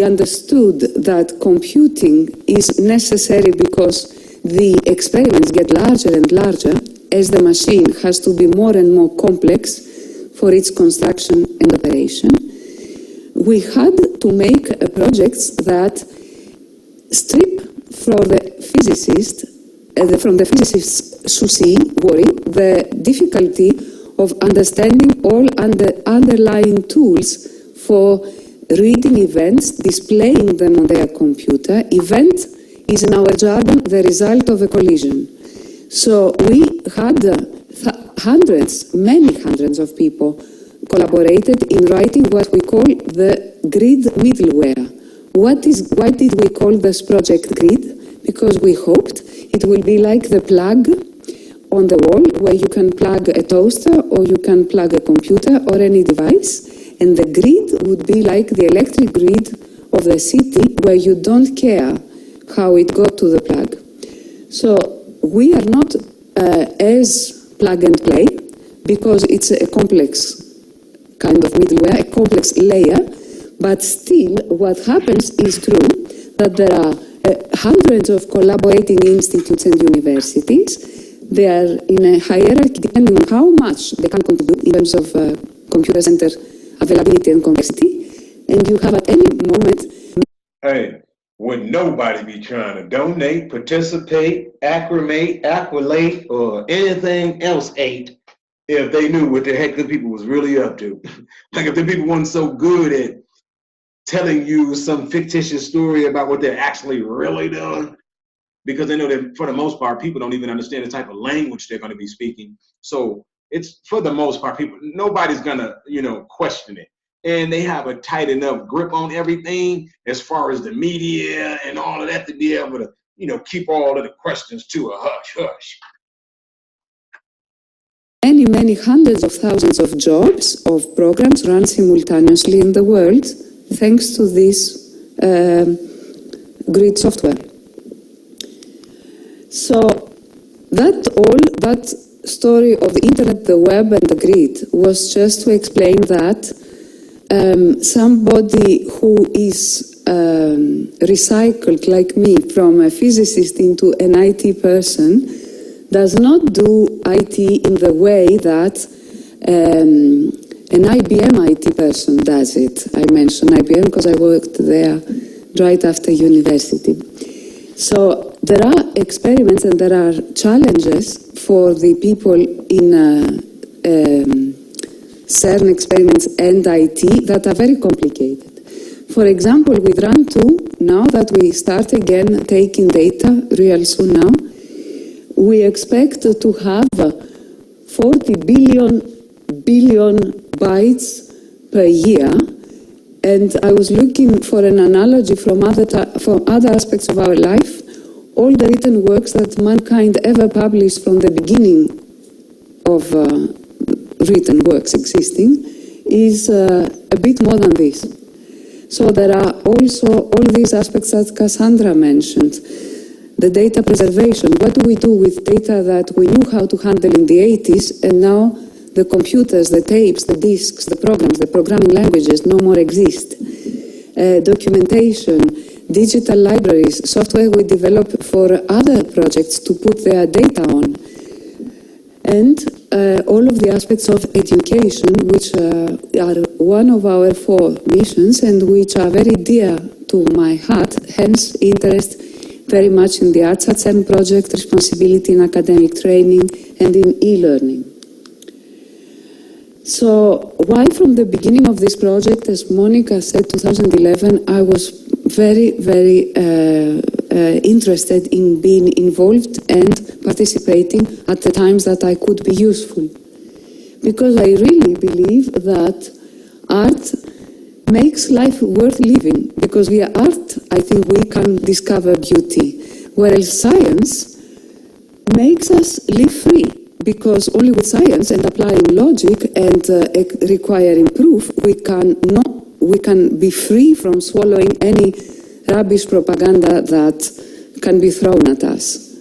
understood that computing is necessary because the experiments get larger and larger as the machine has to be more and more complex for its construction and operation. We had to make projects that strip from the physicist's souci, worry, the difficulty of understanding all underlying tools for reading events, displaying them on their computer. Event is in our jargon the result of a collision. So we had many hundreds of people collaborated in writing what we call the grid middleware. Why did we call this project grid? Because we hoped it will be like the plug on the wall where you can plug a toaster or you can plug a computer or any device, and the grid would be like the electric grid of the city where you don't care how it got to the plug. So we are not as plug and play, because it's a complex kind of middleware, a complex layer, but still what happens is true that there are hundreds of collaborating institutes and universities. They are in a hierarchy depending on how much they can contribute in terms of computer center availability and complexity, and you have at any moment... Hey, would nobody be trying to donate, participate, accolade, or anything else if they knew what the heck the people was really up to? Like if the people weren't so good at telling you some fictitious story about what they're actually really doing, because they know that for the most part, people don't even understand the type of language they're going to be speaking. So it's, for the most part, nobody's going to, question it. And they have a tight enough grip on everything as far as the media and all of that to be able to, keep all of the questions to a hush. Many hundreds of thousands of jobs, of programs run simultaneously in the world thanks to this grid software. So that story of the internet, the web, and the grid was just to explain that somebody who is recycled like me from a physicist into an IT person does not do IT in the way that an IBM IT person does it. I mentioned IBM because I worked there right after university. So there are experiments and there are challenges for the people in CERN experiments and IT that are very complicated. For example, with RAN2, now that we start again taking data real soon now, we expect to have 40 billion bytes per year. And I was looking for an analogy from other aspects of our life. All the written works that mankind ever published from the beginning of written works existing is a bit more than this. So there are also all these aspects that Cassandra mentioned. the data preservation. What do we do with data that we knew how to handle in the 80s, and now the computers, the tapes, the disks, the programs, the programming languages no more exist? Documentation, digital libraries, software we develop for other projects to put their data on, and all of the aspects of education, which are one of our 4 missions and which are very dear to my heart, hence interest very much in the Arts at Cern project, responsibility in academic training and in e-learning. So why from the beginning of this project, as Monica said, 2011, I was very, very interested in being involved and participating at the times that I could be useful. Because I really believe that art makes life worth living. Because via art, I think we can discover beauty. Whereas science makes us live free. Because only with science and applying logic and requiring proof, we can be free from swallowing any rubbish propaganda that can be thrown at us.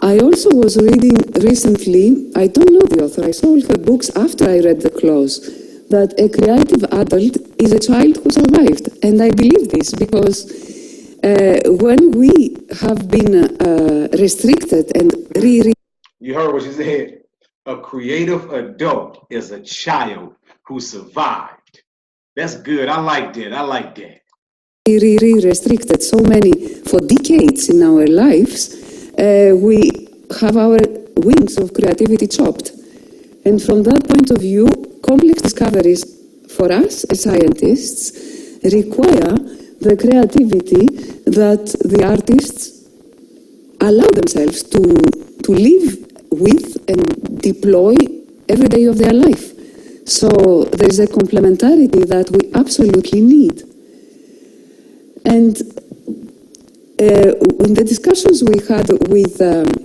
I also was reading recently, I don't know the author, I saw all her books after I read the clause, that a creative adult is a child who survived. And I believe this because when we have been restricted and You heard what she said. A creative adult is a child who survived. That's good. I like that. I like that. Restricted so many for decades in our lives, we have our wings of creativity chopped. And from that point of view, complex discoveries for us as scientists require the creativity that the artists allow themselves to live with and deploy every day of their life. So there is a complementarity that we absolutely need. And in the discussions we had with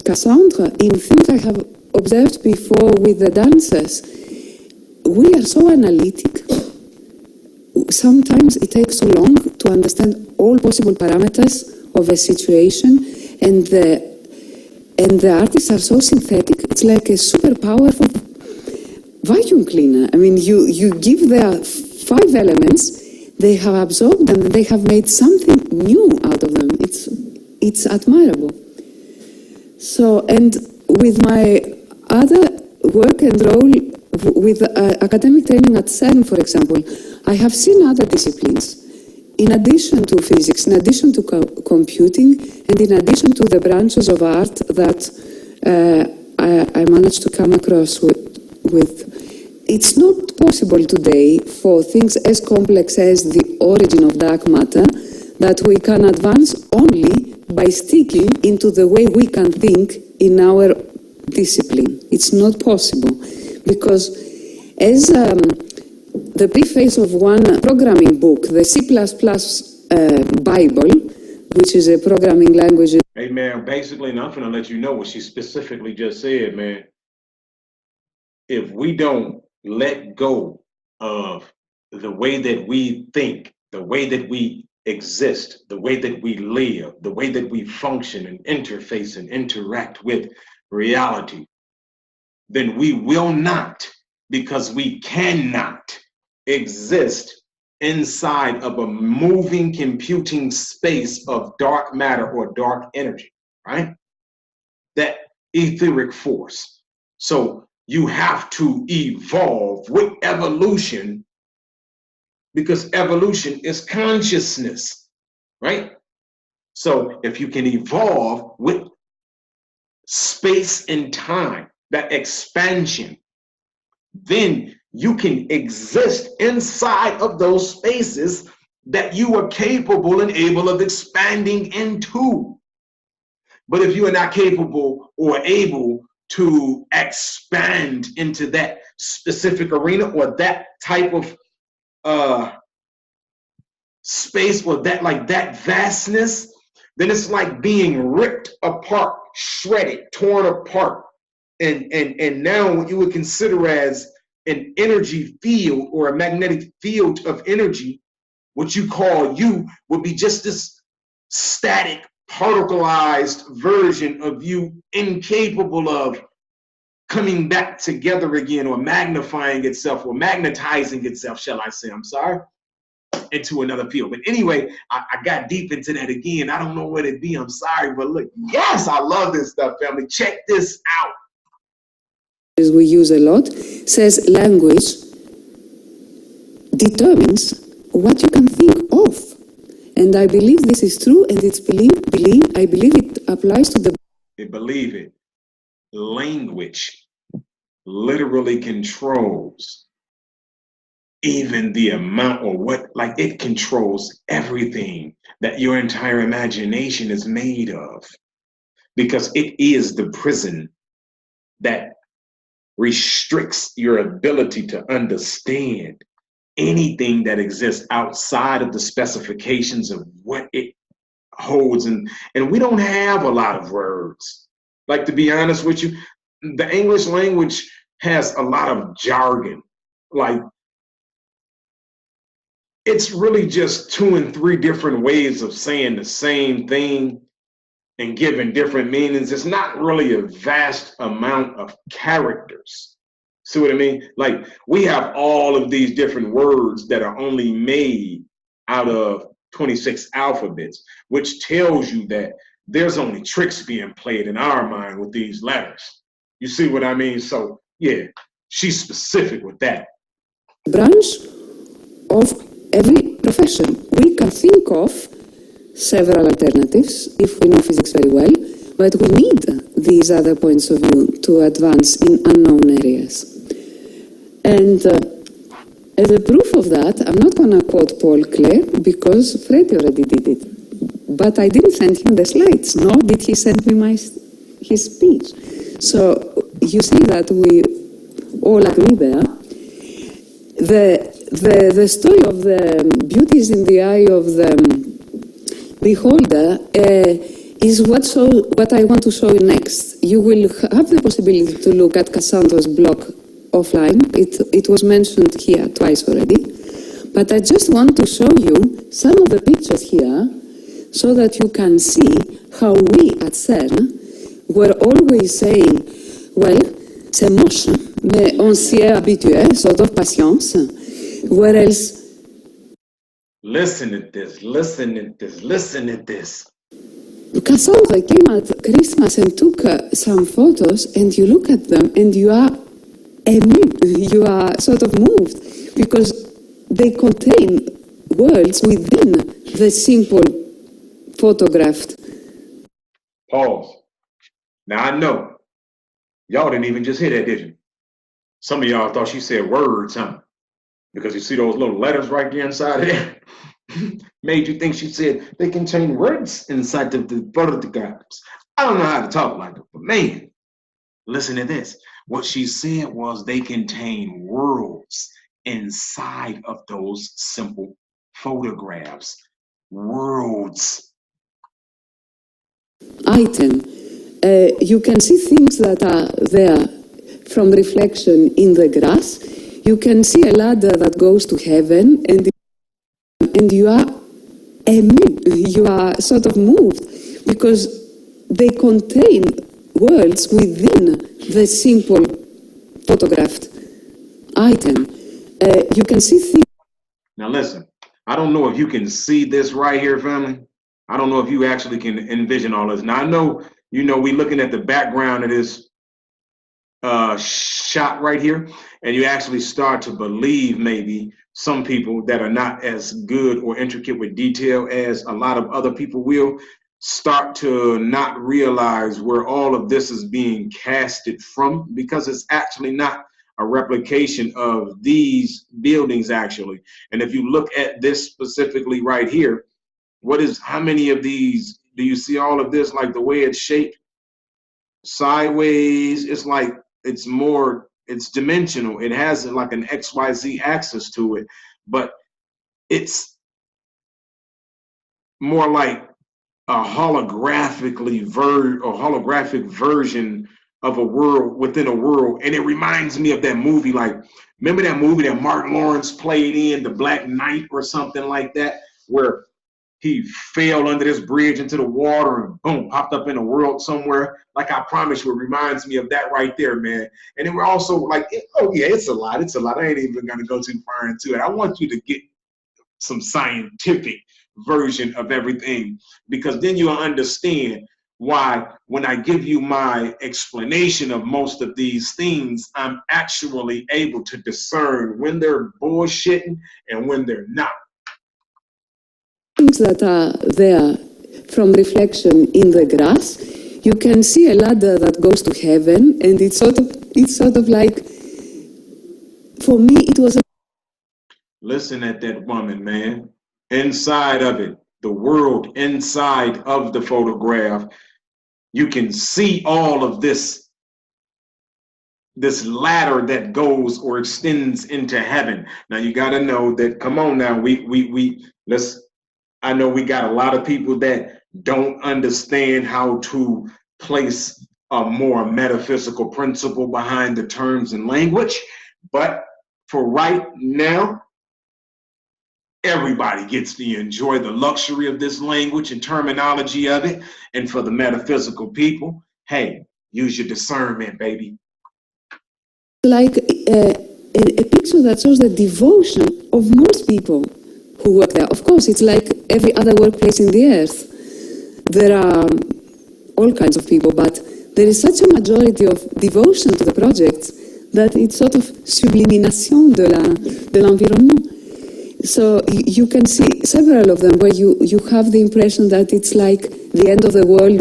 Cassandra, in things I have observed before with the dancers, we are so analytic. Sometimes it takes so long to understand all possible parameters of a situation, and the artists are so synthetic. It's like a super powerful vacuum cleaner. I mean, you give their 5 elements, they have absorbed them, and they have made something new out of them. It's admirable. So, and with my other work and role with academic training at CERN, for example, I have seen other disciplines. In addition to physics, in addition to computing, and in addition to the branches of art that I managed to come across with, it's not possible today for things as complex as the origin of dark matter that we can advance only by sticking into the way we can think in our discipline. It's not possible because as the preface of one programming book, the C++ Bible, which is a programming language. Hey man, basically, and I'm going to let you know what she specifically just said, man. If we don't let go of the way that we think, the way that we exist, the way that we live, the way that we function and interface and interact with reality, then we will not, because we cannot exist inside of a moving computing space of dark matter or dark energy, right? That etheric force. So you have to evolve with evolution, because evolution is consciousness, right? So if you can evolve with space and time, that expansion, then you can exist inside of those spaces that you are capable and able of expanding into. But if you are not capable or able to expand into that specific arena or that type of space or that vastness, then it's like being ripped apart, shredded, torn apart. And now what you would consider as an energy field or a magnetic field of energy, what you call you, would be just this static particleized version of you incapable of coming back together again, or magnifying itself, or magnetizing itself, shall I say, I'm sorry, into another field. But anyway, I got deep into that again. I don't know what it'd be, I'm sorry, but look, yes, I love this stuff, family. Check this out. We use a lot, says language determines what you can think of. And I believe this is true, and it's I believe it applies to the... Believe it. Language literally controls even the amount, or what, like it controls everything that your entire imagination is made of, because it is the prison that restricts your ability to understand anything that exists outside of the specifications of what it holds. And we don't have a lot of words. Like, to be honest with you, the English language has a lot of jargon. Like, it's really just 2 and 3 different ways of saying the same thing and giving different meanings. It's not really a vast amount of characters. See what I mean? Like, we have all of these different words that are only made out of 26 alphabets, which tells you that there's only tricks being played in our mind with these letters. You see what I mean? So yeah, she's specific with that. Branch of every profession. We can think of several alternatives if we know physics very well, but we need these other points of view to advance in unknown areas. And as a proof of that, I'm not going to quote Paul Klee because Freddie already did it. But I didn't send him the slides, nor did he send me his speech. So you see that we all agree there. The story of the beauty is in the eye of the beholder is what I want to show you next. You will have the possibility to look at Cassandra's blog offline. It was mentioned here twice already. But I just want to show you some of the pictures here so that you can see how we at Cern were always saying, well, c'est moche, mais on s'y est habitué, sort of patience, whereas... Listen at this, listen at this, listen at this. Cassandra came at Christmas and took some photos, and you look at them and you are ému, you are sort of moved, because they contain worlds within the simple photographed. Pause. Now I know y'all didn't even just hear that, did you? Some of y'all thought she said words, huh? Because you see those little letters right there inside of there? Made you think she said they contain words inside of the photographs. I don't know how to talk like that, but man, listen to this. What she said was they contain worlds inside of those simple photographs. Worlds. Item. You can see things that are there from reflection in the grass. You can see a ladder that goes to heaven, and you are you are sort of moved because they contain worlds within the simple photographed item. You can see things. Now listen, I don't know if you can see this right here, family. I don't know if you actually can envision all this. Now I know, you know, we looking at the background of this shot right here, and you actually start to believe maybe some people that are not as good or intricate with detail as a lot of other people will start to not realize where all of this is being casted from, because it's actually not a replication of these buildings actually. And if you look at this specifically right here, how many of these do you see? All of this, like the way it's shaped sideways, it's like it's dimensional. It has like an XYZ axis to it, but it's more like a holographic version of a world within a world. And it reminds me of that movie, like, remember that movie that Martin Lawrence played in, The Black Knight or something like that, where he fell under this bridge into the water and boom, popped up in a world somewhere. Like I promise you, it reminds me of that right there, man. And then we're also like, oh yeah, it's a lot. It's a lot. I ain't even gonna go too far into it. I want you to get some scientific version of everything, because then you'll understand why when I give you my explanation of most of these things, I'm actually able to discern when they're bullshitting and when they're not. Things that are there from reflection in the grass, you can see a ladder that goes to heaven, and it's sort of like, for me, it was a... Listen at that woman, man. Inside of it, the world inside of the photograph, you can see all of this ladder that goes or extends into heaven. Now you got to know that, come on now, I know we got a lot of people that don't understand how to place a more metaphysical principle behind the terms and language, but for right now, everybody gets to enjoy the luxury of this language and terminology of it. And for the metaphysical people, hey, use your discernment, baby. Like a picture that shows the devotion of most people who work there. Of course, it's like every other workplace in the earth. There are all kinds of people, but there is such a majority of devotion to the projects that it's sort of sublimination de l'environnement. So you can see several of them where you have the impression that it's like the end of the world.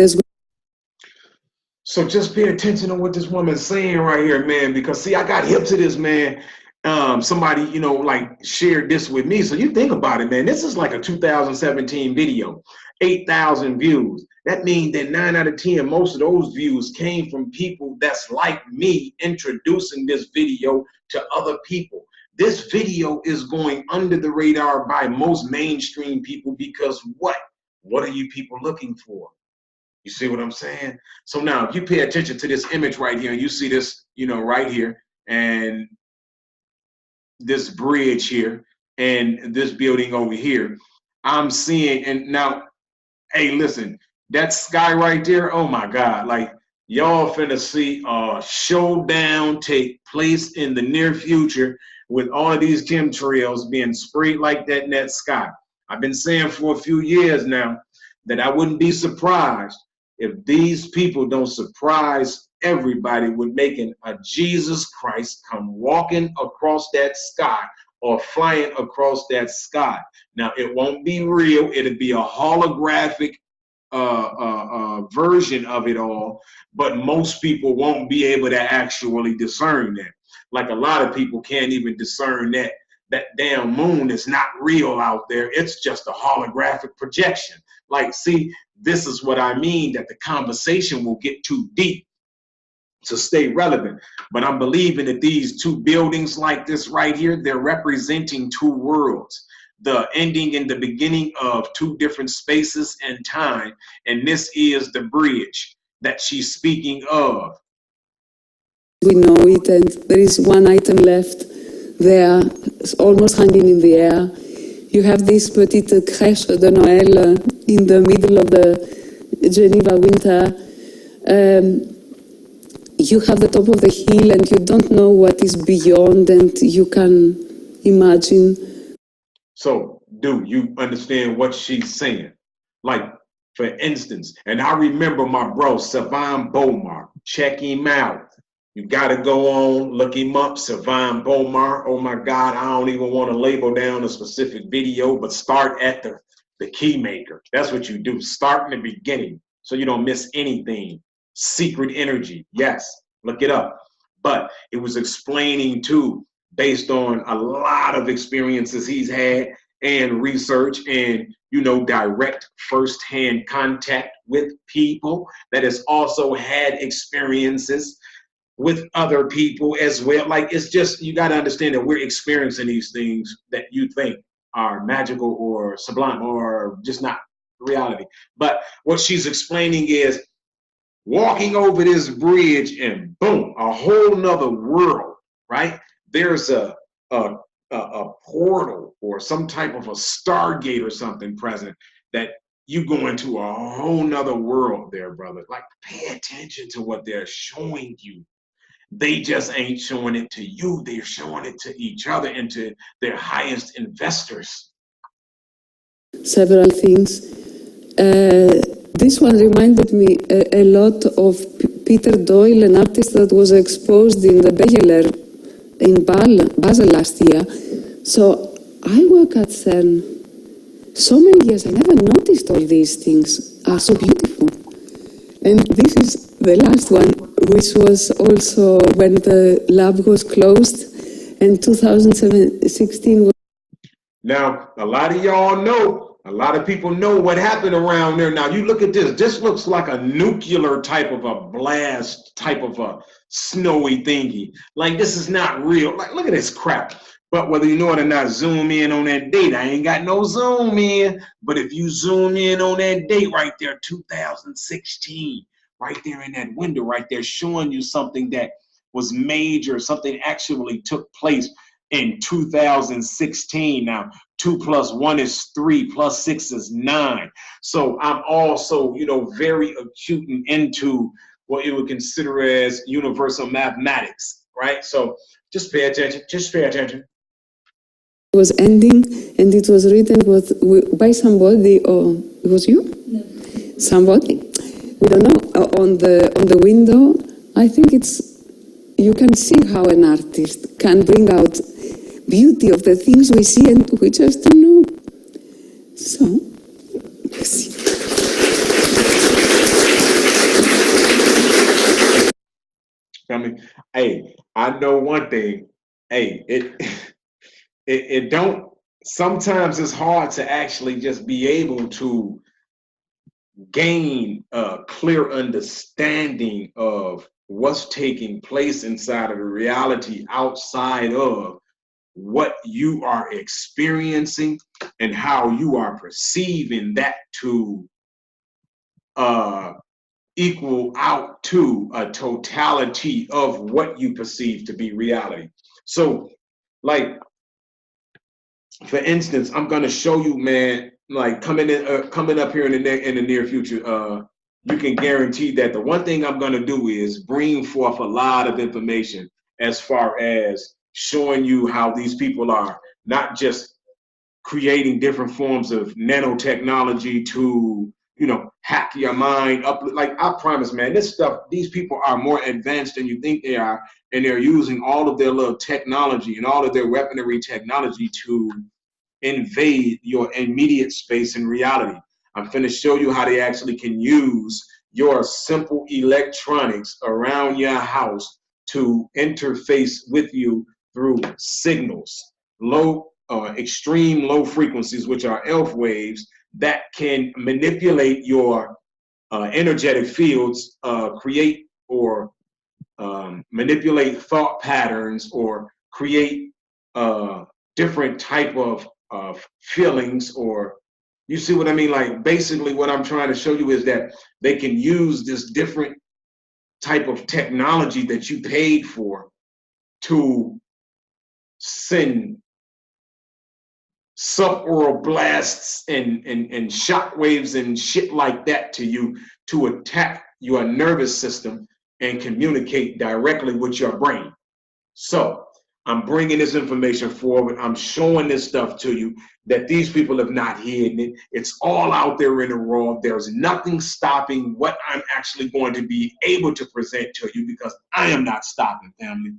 So just pay attention to what this woman's saying right here, man, because see, I got hip to this, man. Somebody, like shared this with me. So you think about it, man, this is like a 2017 video, 8,000 views. That means that 9 out of 10, most of those views came from people that's like me introducing this video to other people. This video is going under the radar by most mainstream people because what? What are you people looking for? You see what I'm saying? So now if you pay attention to this image right here, and you see this, right here, and this bridge here, and this building over here, I'm seeing, and now, hey, listen, that sky right there, oh my God, like y'all finna see a showdown take place in the near future with all of these chemtrails being sprayed like that in that sky. I've been saying for a few years now that I wouldn't be surprised if these people don't surprise everybody with making a Jesus Christ come walking across that sky or flying across that sky. Now, it won't be real. It'll be a holographic version of it all, but most people won't be able to actually discern that. Like a lot of people can't even discern that damn moon is not real out there. It's just a holographic projection. Like, see, this is what I mean, that the conversation will get too deep to stay relevant. But I'm believing that these two buildings like this right here, they're representing two worlds, the ending and the beginning of two different spaces and time. And this is the bridge that she's speaking of. We know it, and there is one item left there, almost hanging in the air. You have this petite crèche de Noël in the middle of the Geneva winter. You have the top of the hill, and you don't know what is beyond, and you can imagine. So, do you understand what she's saying? Like, for instance, and I remember my bro, Savan Bomar. Check him out. You got to go on, look him up, Savan Bomar. Oh my God, I don't even want to label down a specific video, but start at the key maker. That's what you do. Start in the beginning so you don't miss anything. Secret energy. Yes, look it up. But it was explaining too, based on a lot of experiences he's had and research and, direct firsthand contact with people that has also had experiences with other people as well. Like, it's just, you got to understand that we're experiencing these things that you think are magical or sublime or just not reality. But what she's explaining is walking over this bridge and boom, a whole nother world, right? There's a portal or some type of a Stargate or something present that you go into a whole nother world there, brother. Like, pay attention to what they're showing you. They just ain't showing it to you. They're showing it to each other and to their highest investors. Several things. This one reminded me a lot of Peter Doyle, an artist that was exposed in the Beyeler in Basel last year. So I work at Cern so many years. I never noticed all these things are so beautiful. And this is the last one, which was also when the lab was closed, and 2016 was. Now, a lot of y'all know, a lot of people know what happened around there. Now, you look at this. This looks like a nuclear type of a blast, type of a snowy thingy. Like, this is not real. Like, look at this crap. But whether you know it or not, zoom in on that date. I ain't got no zoom in. But if you zoom in on that date right there, 2016, right there in that window right there, showing you something that was major, something actually took place in 2016. Now, 2 + 1 is 3, + 6 is 9. So I'm also, you know, very acute and into what you would consider as universal mathematics, right? So just pay attention. Just pay attention. It was ending, and it was written by somebody, or it was you? No. Somebody. We don't know. On the window, I think you can see how an artist can bring out beauty of the things we see and we just don't know. So, I mean, hey, I know one thing. Hey, it don't. Sometimes it's hard to actually just be able to gain a clear understanding of what's taking place inside of the reality outside of what you are experiencing and how you are perceiving that to equal out to a totality of what you perceive to be reality. So, like, for instance, I'm gonna show you, man, like coming up here in the near future. You can guarantee that the one thing I'm gonna do is bring forth a lot of information as far as showing you how these people are not just creating different forms of nanotechnology to, you know, hack your mind up. Like, I promise, man, this stuff, these people are more advanced than you think they are, and they're using all of their little technology and all of their weaponry technology to invade your immediate space and reality. I'm going to show you how they actually can use your simple electronics around your house to interface with you through signals, extreme low frequencies, which are ELF waves, that can manipulate your energetic fields, create or manipulate thought patterns, or create different type of feelings, or you see what I mean? Like, basically what I'm trying to show you is that they can use this different type of technology that you paid for to send subaural blasts and shock waves and shit like that to you to attack your nervous system and communicate directly with your brain. So I'm bringing this information forward. I'm showing this stuff to you that these people have not hidden it. It's all out there in the raw. There's nothing stopping what I'm actually going to be able to present to you, because I am not stopping, family.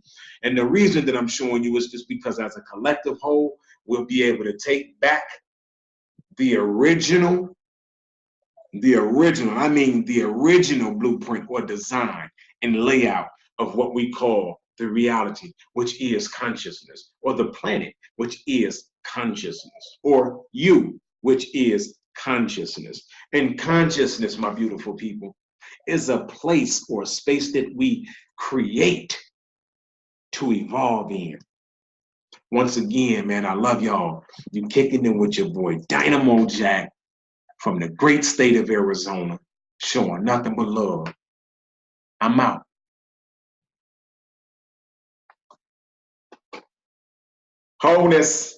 And the reason that I'm showing you is just because as a collective whole, we'll be able to take back the original, I mean the original blueprint or design and layout of what we call the reality, which is consciousness, or the planet, which is consciousness, or you, which is consciousness. And consciousness, my beautiful people, is a place or a space that we create to evolve in. Once again, man, I love y'all. You kicking in with your boy Dynamo Jakk from the great state of Arizona, showing nothing but love. I'm out. Wholeness.